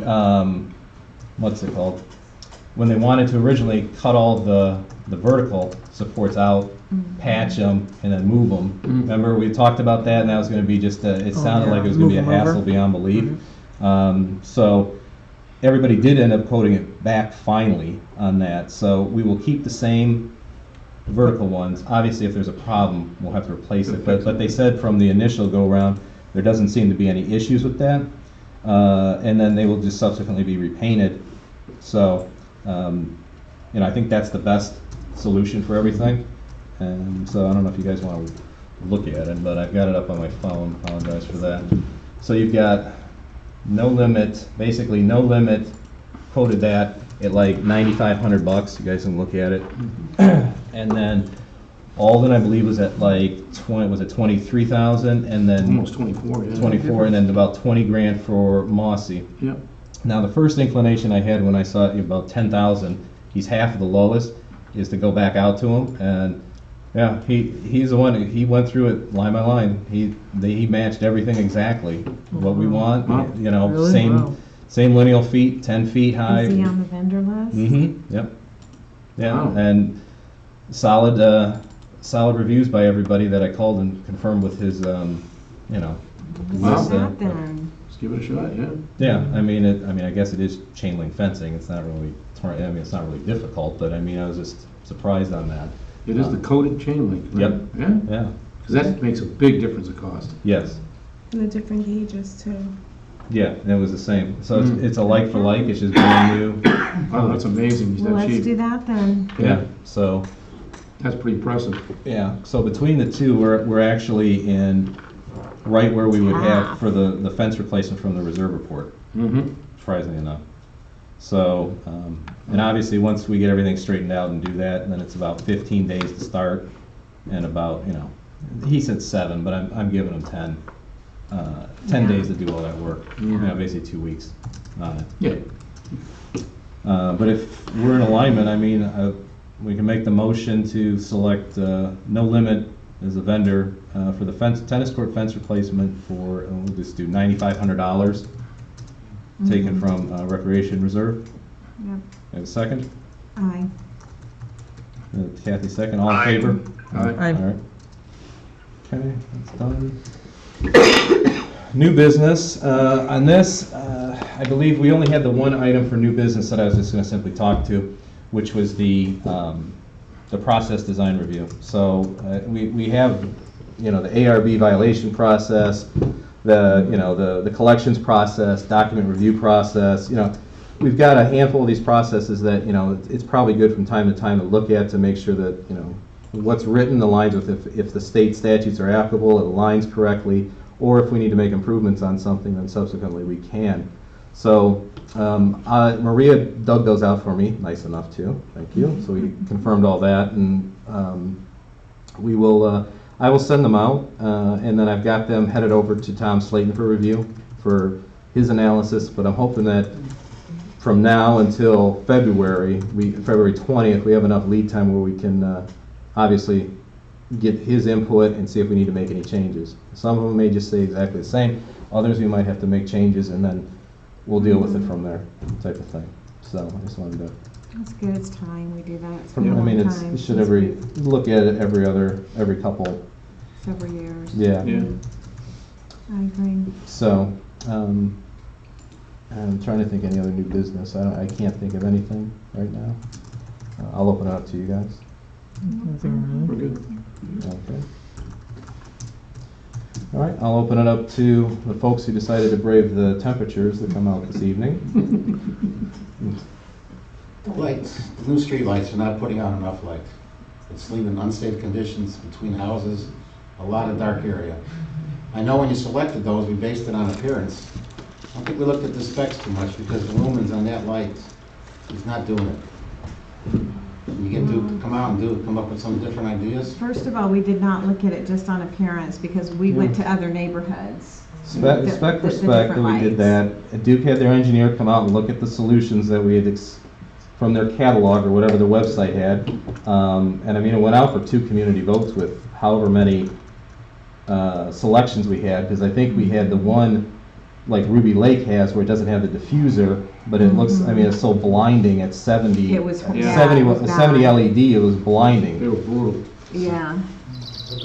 what's it called? When they wanted to originally cut all the vertical supports out, patch them, and then move them. Remember, we talked about that, and that was gonna be just it sounded yeah. like it was gonna be a Move 'em over. hassle beyond belief. So everybody did end up quoting it back finally on that. So we will keep the same vertical ones. Obviously, if there's a problem, we'll have to replace it. But they said from the initial go-around, there doesn't seem to be any issues with that. And then they will just subsequently be repainted. So, you know, I think that's the best solution for everything. And so I don't know if you guys want to look at it, but I've got it up on my phone. Apologize for that. So you've got No Limit, basically No Limit quoted that at like $9,500. You guys can look at it. And then Alden, I believe, was at like 23,000, and then Almost 24, yeah. 24, and then about 20 grand for Mossy. Yep. Now, the first inclination I had when I saw it about 10,000, he's half of the lowest, is to go back out to him, and yeah, he's the one. He went through it line by line. He matched everything exactly what we want. Wow. You know, Really? same Wow. same lineal feet, 10 feet high. Is he on the vendor list? Yep. Yeah, Wow. and solid reviews by everybody that I called and confirmed with his, you know. Wow. list, That then. Let's give it a shot, yeah. Yeah, I mean, I guess it is chain link fencing. It's not really, it's not really difficult, but I mean, I was just surprised on that. It is the coated chain link, right? Yep. Yeah? Yeah. Because that makes a big difference in cost. Yes. And the different gauges too. Yeah, and it was the same. So it's a like for like. It's just brand new. Wow, that's amazing, he's Well, that let's cheap. do that then. Yeah. So That's pretty impressive. yeah. So between the two, we're actually in right where we would have for the fence replacement from the reserve report. Mm-hmm. Surprisingly enough. So, and obviously, once we get everything straightened out and do that, then it's about 15 days to start, and about, you know, he said 7, but I'm giving him 10. 10 days to do all that work. You know, basically 2 weeks on it. Yeah. But if we're in alignment, I mean, we can make the motion to select No Limit as a vendor for the tennis court fence replacement for, we'll just do $9,500, taken from Recreation Reserve. Yep. Have a second? Aye. Kathy, second. All in favor? All right. Aye. All right. Okay, that's done. New business. On this, I believe we only had the one item for new business that I was just going to simply talk to. which was the process design review. So we have, the ARB violation process, the collections process, document review process, we've got a handful of these processes that, it's probably good from time to time to look at to make sure that, what's written aligns with if the state statutes are applicable, it aligns correctly, or if we need to make improvements on something, then subsequently we can. So Maria dug those out for me, nice enough too, thank you. So we confirmed all that, and we will, I will send them out, and then I've got them headed over to Tom Slayton for review for his analysis, but I'm hoping that from now until February 20th, we have enough lead time where we can obviously get his input and see if we need to make any changes. Some of them may just stay exactly the same, others we might have to make changes, and then we'll deal with it from there, type of thing. So I just wanted to. That's good, it's time we do that. It's I been a long mean, time it should since we- look at it every couple. Several years. Yeah. I agree. So, I'm trying to think any other new business. I can't think of anything right now. I'll open it up to you guys. Nothing We're really. good. Okay. All right, I'll open it up to the folks who decided to brave the temperatures that come out this evening. Lights, the new street lights are not putting out enough light. It's leaving unsafe conditions between houses, a lot of dark area. I know when you selected those, we based it on appearance. I don't think we looked at the specs too much because the lumens on that light is not doing it. Can you get to come out and come up with some different ideas? First of all, we did not look at it just on appearance because we went to other neighborhoods. Spec for the spec, that different we did lights. that. Duke had their engineer come out and look at the solutions that we had from their catalog or whatever their website had. And I mean, it went out for 2 community votes with however many selections we had, because I think we had the one like Ruby Lake has where it doesn't have the diffuser, but it looks, I mean, it's so blinding at 70, It was, Yeah. 70, it was 70 bad. LED, it was They blinding. were brutal. Yeah.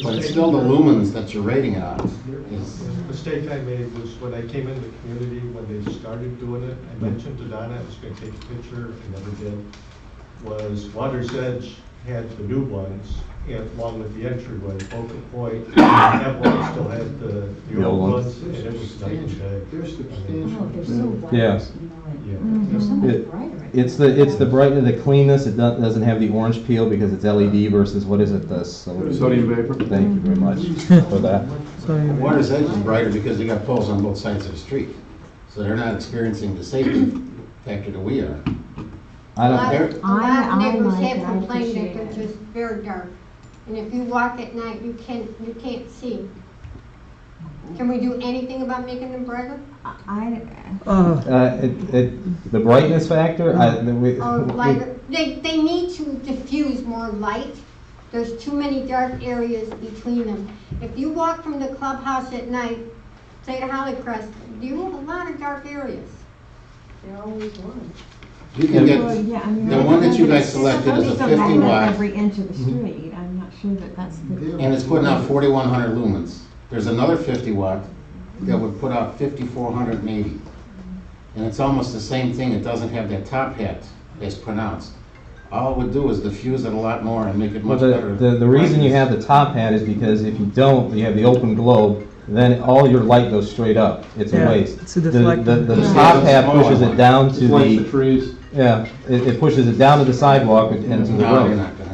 But it's still the lumens that you're rating it on. The mistake I made was when I came in the community, when they started doing it, I mentioned to Donna I was gonna take a picture, I never did, was Water's Edge had the new ones, and along with the entryway, Focal Point, that one still had the old ones, and it was night and day. They're Oh, substantial. they're so bright. Yeah. Yeah. They're so much It- brighter. It's the brightness, the cleanness, it doesn't have the orange peel because it's LED versus, what is it, the Sodium vapor. Thank you very much for that. So, Water's Edge is brighter because they got poles on both sides of the street. So they're not experiencing the safety factor that we are. I A lot don't, of I neighbors like have it. I complained that appreciate they're it. just very dark. And if you walk at night, you can't see. Can we do anything about making them brighter? the brightness factor, Or lighter? They need to diffuse more light. There's too many dark areas between them. If you walk from the clubhouse at night, say to Hollycrest, you have a lot of dark areas. There always was. You can Well, get, yeah, I mean, the one that you guys selected is a It's 50 light up watt, every inch of the street. I'm not sure that that's the. and it's putting out 4,100 lumens. There's another 50 watt that would put out 5,480. And it's almost the same thing, it doesn't have that top hat as pronounced. All it would do is diffuse it a lot more and make it well, much better. the reason you have the top hat is because if you don't, you have the open globe, then all your light goes straight up. It's a Yeah, waste. it's a The deflector. top hat pushes it down to Deflects the the, trees. yeah, it pushes it down to the sidewalk and to the No, you're road. not gonna.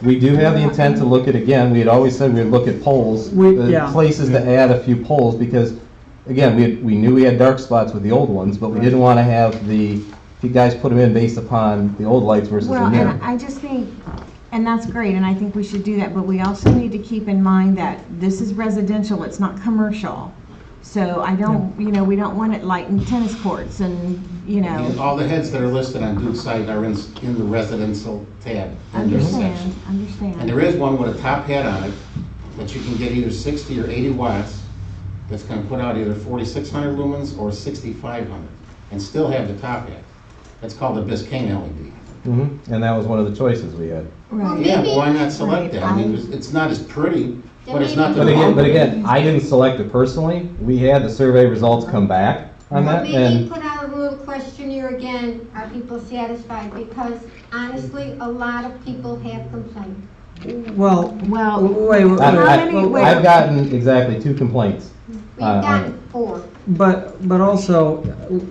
We do have the intent to look at, again, we had always said we'd look at poles, Yeah. places to add a few poles, because, again, we knew we had dark spots with the old ones, but we didn't want to have if you guys put them in based upon the old lights versus the Well, new. and I just think, and that's great, and I think we should do that, but we also need to keep in mind that this is residential, it's not commercial. So I don't, we don't want it lighting tennis courts and, And all the heads that are listed on Duke's site are in the residential tab in their section. Understand. And there is one with a top hat on it that you can get either 60 or 80 watts that's gonna put out either 4,600 lumens or 6,500 and still have the top hat. That's called a Biscayne LED. And that was one of the choices we had. Well, Right. Yeah, maybe- but why not select that? I mean, it's not as pretty, but it's not the. But again, I didn't select it personally. We had the survey results come back on Well, that, maybe and put out a rule question question here again, are people satisfied? Because honestly, a lot of people have complained. Well, Well, wait, wait, how I- many, wait, I've gotten exactly 2 complaints. We've on gotten it. 4. but also,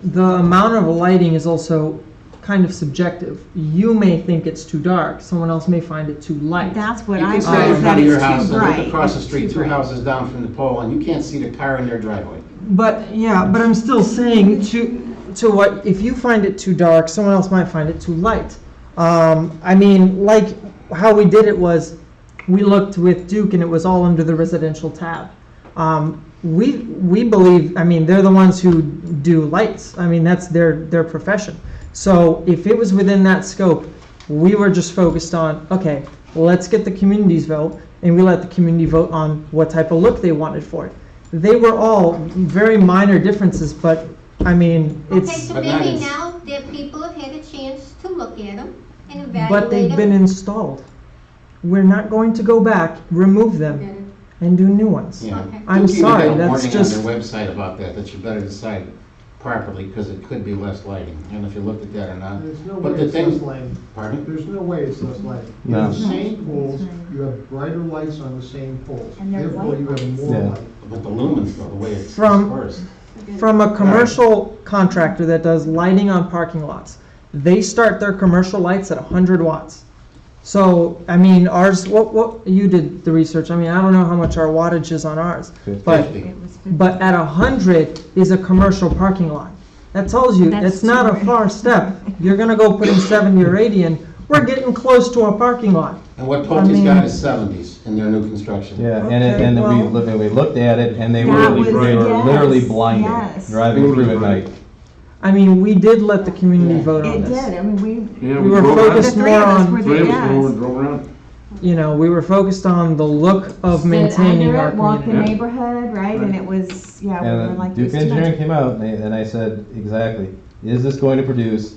the amount of lighting is also kind of subjective. You may think it's too dark, someone else may find it too light. that's what You I can thought, stand in is that front of your it's house too and bright. look across the It's street, too 2 bright. houses down from the pole, and you can't see the car in their driveway. But, yeah, but I'm still saying to what, if you find it too dark, someone else might find it too light. I mean, like, how we did it was, we looked with Duke and it was all under the residential tab. We believe, I mean, they're the ones who do lights. I mean, that's their profession. So if it was within that scope, we were just focused on, okay, let's get the community's vote, and we let the community vote on what type of look they wanted for it. They were all very minor differences, but, I mean, Okay, it's, so But now maybe it's- now that people have had a chance to look at them and evaluate them. but they've been installed. We're not going to go back, remove them, and do new ones. Yeah. Okay. I'm Duke even sorry, got a that's warning just- on their website about that you better decide properly, because it could be less lighting. I don't know if you looked at that or not. There's no But way the it's thing- less lighting. Pardon? There's no way it's less lighting. You No. have the same poles, you have brighter lights on the same poles. And they're Therefore, white you have lights. more Yeah. light. But the lumens, though, the way it's From- dispersed. From a commercial contractor that does lighting on parking lots, they start their commercial lights at 100 watts. So, I mean, ours, what, you did the research, I mean, I don't know how much our wattage is on ours, 50. but, 50. It was but at 100 is a commercial parking lot. That tells you, That's it's not a true. far step. You're gonna go putting 70 or 80 in, we're getting close to a parking lot. And what I Pokey's mean- got is 70s in their new construction. Yeah, Okay, and then well- we looked at it, and they That were was- literally yes, blinding, yes. driving through at night. I mean, we did let the community Yeah. vote on It this. did, I mean, we, Yeah, We were drove around. focused The three more of us on, were Three of us Yes. drove around. you know, we were focused on the look of stood maintaining under our it, walked the community. neighborhood, right, and it was, yeah, we were And like, Duke this too Engineering much. came out, and I said, exactly, is this going to produce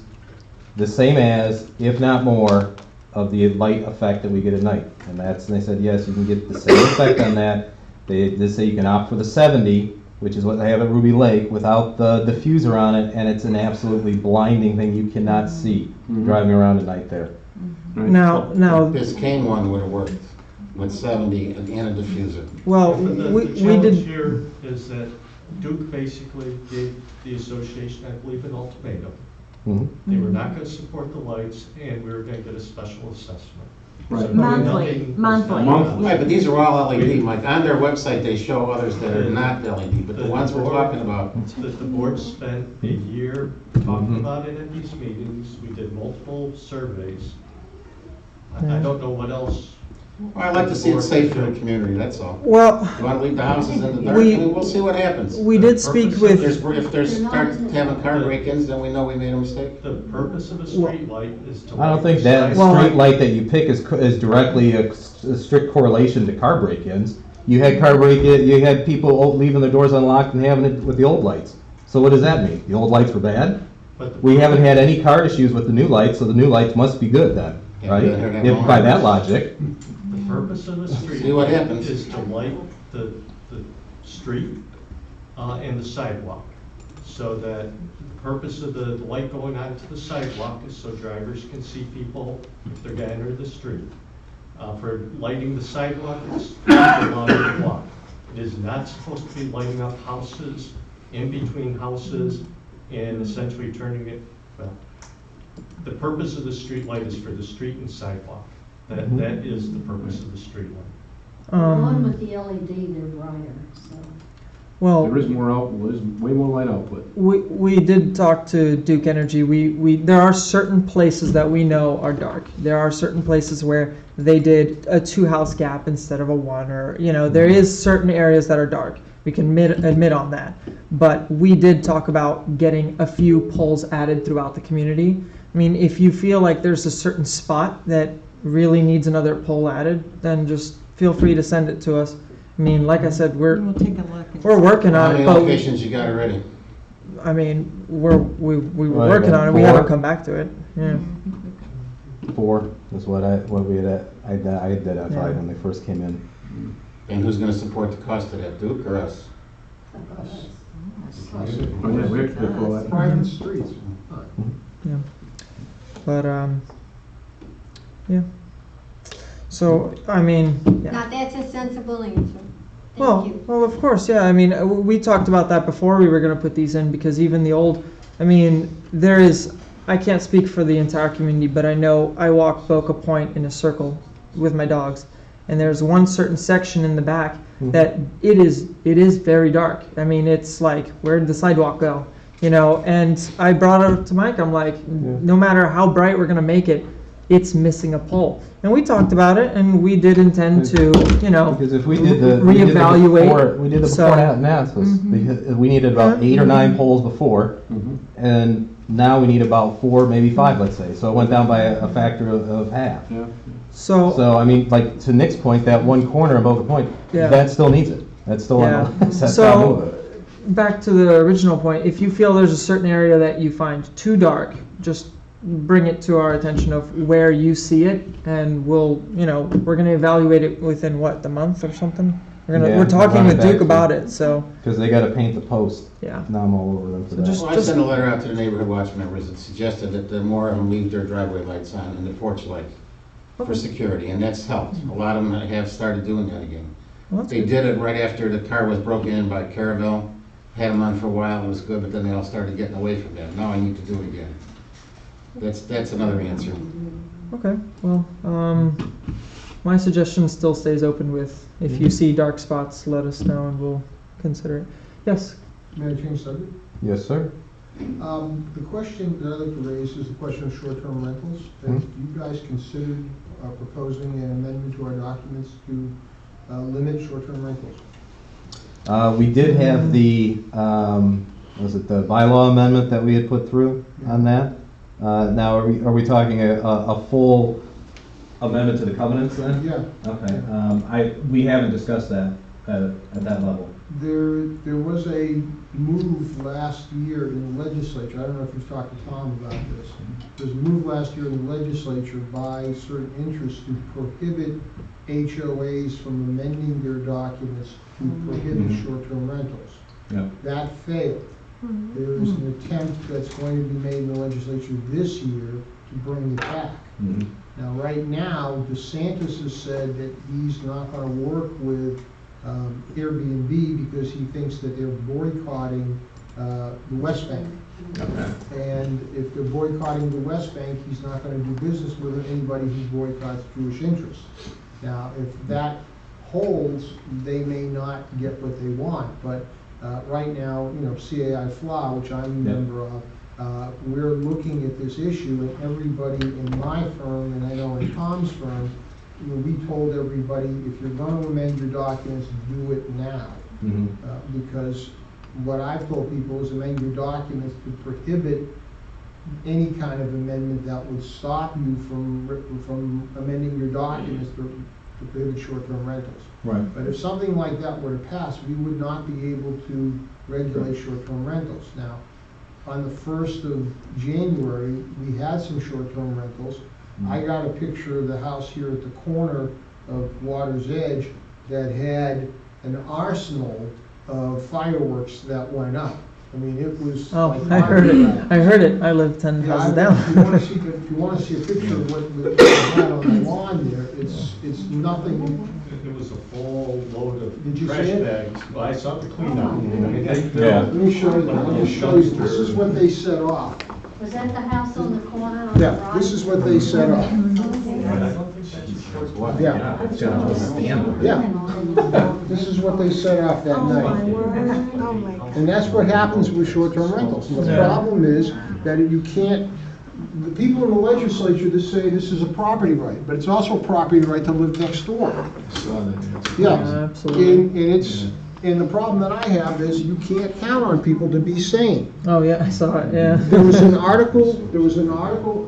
the same as, if not more, of the light effect that we get at night? And they said, yes, you can get the same effect on that. They did say you can opt for the 70, which is what they have at Ruby Lake, without the diffuser on it, and it's an absolutely blinding thing you cannot see driving around at night there. Right. Now, This Kane one would have worked with 70 and a diffuser. well, But the we challenge did, here is that Duke basically gave the association, I believe, an ultimatum. Mhm. They were not gonna support the lights, and we were gonna get a special assessment. Right. So Monthly, nothing was monthly. done. Monthly. Right, but these are all LED. Like, on their website, they show others that are not LED, but the ones we're talking about, That the board spent a year talking about it at these meetings, we did multiple surveys. I don't know what else. well, I'd like to see it safe for the community, that's all. well, You want to leave the houses in the dark, We- and we'll see what happens. we did speak If with, there's start having car break-ins, then we know we made a mistake. The purpose of a street light is to. I don't light think the that Well, street light that you pick is directly a strict correlation to car break-ins. You had you had people leaving their doors unlocked and having it with the old lights. So what does that mean? The old lights were bad? But the We haven't had any car issues with the new lights, so the new lights must be good then, Yeah, right? we haven't had If by one. that logic. The purpose of a street See what light happens. is to light the street and the sidewalk. So that the purpose of the light going onto the sidewalk is so drivers can see people if they're going to enter the street. For lighting the sidewalk, it's to allow you to walk. It is not supposed to be lighting up houses, in between houses, and essentially turning it, well, the purpose of the street light is for the street and sidewalk. That is the purpose of the street light. The one um, with the LED, they're brighter, so. well, There is more output, there's way more light output. we did talk to Duke Energy. There are certain places that we know are dark. There are certain places where they did a 2-house gap instead of a 1, or, you know, there is certain areas that are dark. We can admit on that. But we did talk about getting a few poles added throughout the community. I mean, if you feel like there's a certain spot that really needs another pole added, then just feel free to send it to us. I mean, like I said, We'll take a look. and we're working How on many it, but locations you got already? I mean, we were Right, working on it. We 4. haven't come back to it. Yeah. 4 is what we had identified Yeah. when they first came in. And who's going to support the cost of that, Duke or us? Oh, yeah, we have to pay for all that. Private streets. Yeah. But, yeah. So, I mean, yeah. Now, that's a sensible answer. Well, Thank you. well, of course, yeah. I mean, we talked about that before we were going to put these in because even the old, I mean, there is, I can't speak for the entire community, but I know I walk Boca Point in a circle with my dogs, and there's one certain section in the back that it is very dark. I mean, it's like, where did the sidewalk go? You know, and I brought it up to Mike. I'm like, no matter how bright we're going to make it, it's missing a pole. And we talked about it, and we did intend to, you know, Because if we did the reevaluate. we did the So- before and analysis, because we needed about 8 or 9 poles before, and now we need about 4, maybe 5, let's say. So it went down by a factor of half. Yeah. So I mean, like to Nick's point, that one corner of Boca Point, Yeah. that still needs it. That's still on Yeah. the list. That's So- not moving. Back to the original point, if you feel there's a certain area that you find too dark, just bring it to our attention of where you see it, and we'll, you know, we're gonna evaluate it within what, the month or something? Yeah, We're talking run it with back Duke to- about it, so, Because they got to paint the post. yeah. Now I'm all over them for So that. just- Well, I sent a letter out to the neighborhood watch members that suggested that the more of them leave their driveway lights on and the porch light for security, and that's helped. A lot of them have started doing that again. Well, that's They good. did it right after the car was broken in by Caravel. Had them on for a while, it was good, but then they all started getting away from that. Now I need to do it again. That's another answer. Okay, well, my suggestion still stays open with, if you see dark spots, let us know and we'll consider it. Yes? May I change subject? Yes, sir. The question that I'd like to raise is the question of short-term rentals. Have you guys considered proposing an amendment to our documents to limit short-term rentals? We did have the, was it the bylaw amendment that we had put through on that? Now, are we talking a full amendment to the covenants then? Yeah. Okay, we haven't discussed that at that level. There was a move last year in the legislature, I don't know if you've talked to Tom about this. There was a move last year in the legislature by certain interests to prohibit HOAs from amending their documents to prohibit short-term rentals. Yep. That failed. There is an attempt that's going to be made in the legislature this year to bring it back. Now, right now, DeSantis has said that he's not going to work with Airbnb because he thinks that they're boycotting the West Bank. And if they're boycotting the West Bank, he's not going to do business with anybody who boycotts Jewish interests. Now, if that holds, they may not get what they want, but right now, you know, CAI FLA, which I'm a member of, we're looking at this issue, and everybody in my firm, and I know in Tom's firm, you know, we told everybody, if you're going to amend your documents, do it now. Because what I've told people is amend your documents to prohibit any kind of amendment that would stop you from amending your documents to prohibit short-term rentals. Right. But if something like that were to pass, we would not be able to regulate short-term rentals. Now, on the 1st of January, we had some short-term rentals. I got a picture of the house here at the corner of Water's Edge that had an arsenal of fireworks that went up. I mean, it was. Oh, like I heard it. fireworks. I heard it. I live 10 Yeah, houses if down. you want to see a picture of what they had on the lawn there, it's nothing. It was a full load Did you of trash see it? bags. Well, I saw the cleanup. I mean, Yeah. Let me show you, this is what they set off. Was that the house on the corner on the Yeah, right? this is what they set off. Yeah. Yeah. This is what they set off that night. And that's what happens with short-term rentals. And the problem is that you can't, the people in the legislature that say this is a property right, but it's also a property right to live next door. Yeah. Absolutely. And the problem that I have is you can't count on people to be sane. Oh, yeah, I saw it, yeah. There was an article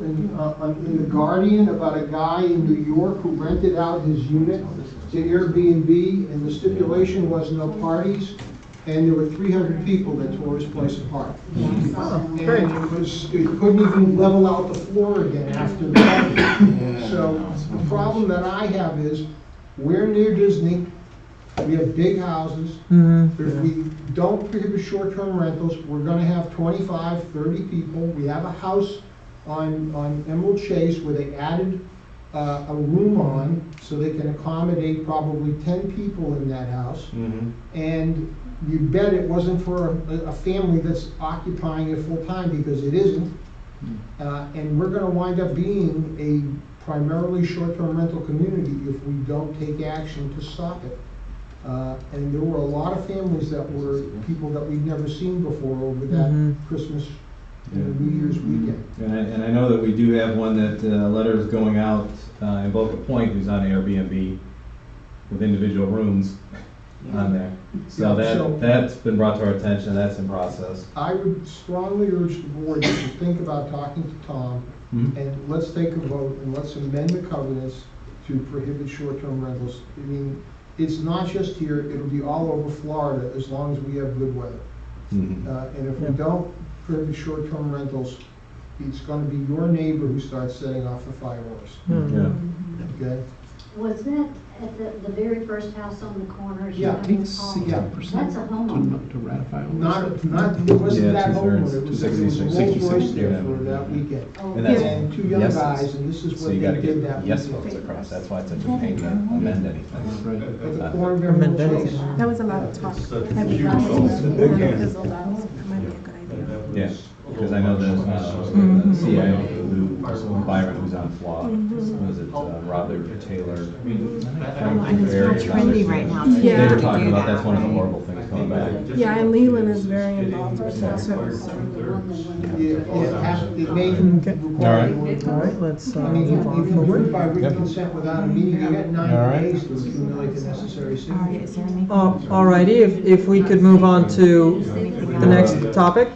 in the Guardian about a guy in New York who rented out his unit to Airbnb, and the stipulation was no parties, and there were 300 people that tore his place apart. Oh, And great. it couldn't even level out the floor again after the party. So the problem that I have is, we're near Disney, we have big houses. If we don't prohibit short-term rentals, we're gonna have 25, 30 people. We have a house on Emerald Chase where they added a room on so they can accommodate probably 10 people in that house. Mhm. And you bet it wasn't for a family that's occupying it full-time, because it isn't. And we're gonna wind up being a primarily short-term rental community if we don't take action to stop it. And there were a lot of families that were people that we'd never seen before over that Mhm. Christmas and New Year's weekend. And I know that we do have one that, letter is going out, in Boca Point, who's on Airbnb with individual rooms on there. So that's been brought to our attention, that's in process. I would strongly urge the board to think about talking to Tom, Mhm. and let's take a vote, and let's amend the covenants to prohibit short-term rentals. I mean, it's not just here, it'll be all over Florida as long as we have good weather. Mhm. And if we don't prohibit short-term rentals, it's gonna be your neighbor who starts setting off the fireworks, Yeah. okay? Was that at the very first house on the corner? Yeah, That's a to homeowner. to ratify all this. Not, it wasn't Yeah, that two-thirds, homeowner, it was 266, Rolls Royce there 66, for that weekend. Oh, And that's- And two young Yes. guys, and this is So what you they gotta did get that yes weekend. votes across, that's why it's such a pain to amend anything. Right. At the corner of Amend Emerald Chase. anything. There was a lot of talk. It's a Heavy huge votes, vote. and it fizzled out. It might be a good idea. Yeah, because I know there's, Mhm. the CIO, Lou Byron, who's on FLA, was it Robert Taylor? And it's real trendy right now. to They Yeah. were do talking about, that, that's one of the right? horrible things coming back. Yeah, and Leland is very involved with that, so. It may Okay. require. All right, let's I mean, move if on you do it forward. by written Yep. consent without a meeting, you got All 90 right. days to accumulate the necessary All right, signatures. is there anything? Alrighty, if we could move on to the next topic.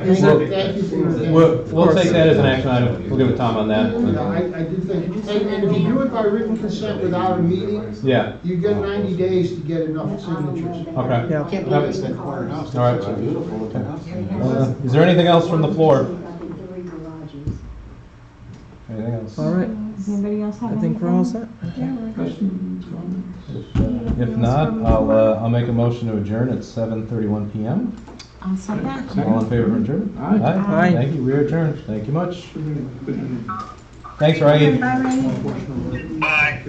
Is Thank it, you for your attention. We'll take that as an action item, we'll give it Tom on that. No, I did think, and if you do it by written consent without a meeting, Yeah, you get 90 days to get enough signatures. okay. Yeah. I can't believe it's that corner house. All right. That's such a beautiful looking house. Is there anything else from the floor? 3 garages. Anything else? all right, Does anybody else have I anything? think we're all set. Questions, comments? If not, I'll make a motion to adjourn at 7:31 PM. I'll second. All in favor of adjournment? Aye. Aye. Thank you, we are adjourned, thank you much. Thanks, Ray. Bye, Ray. Bye.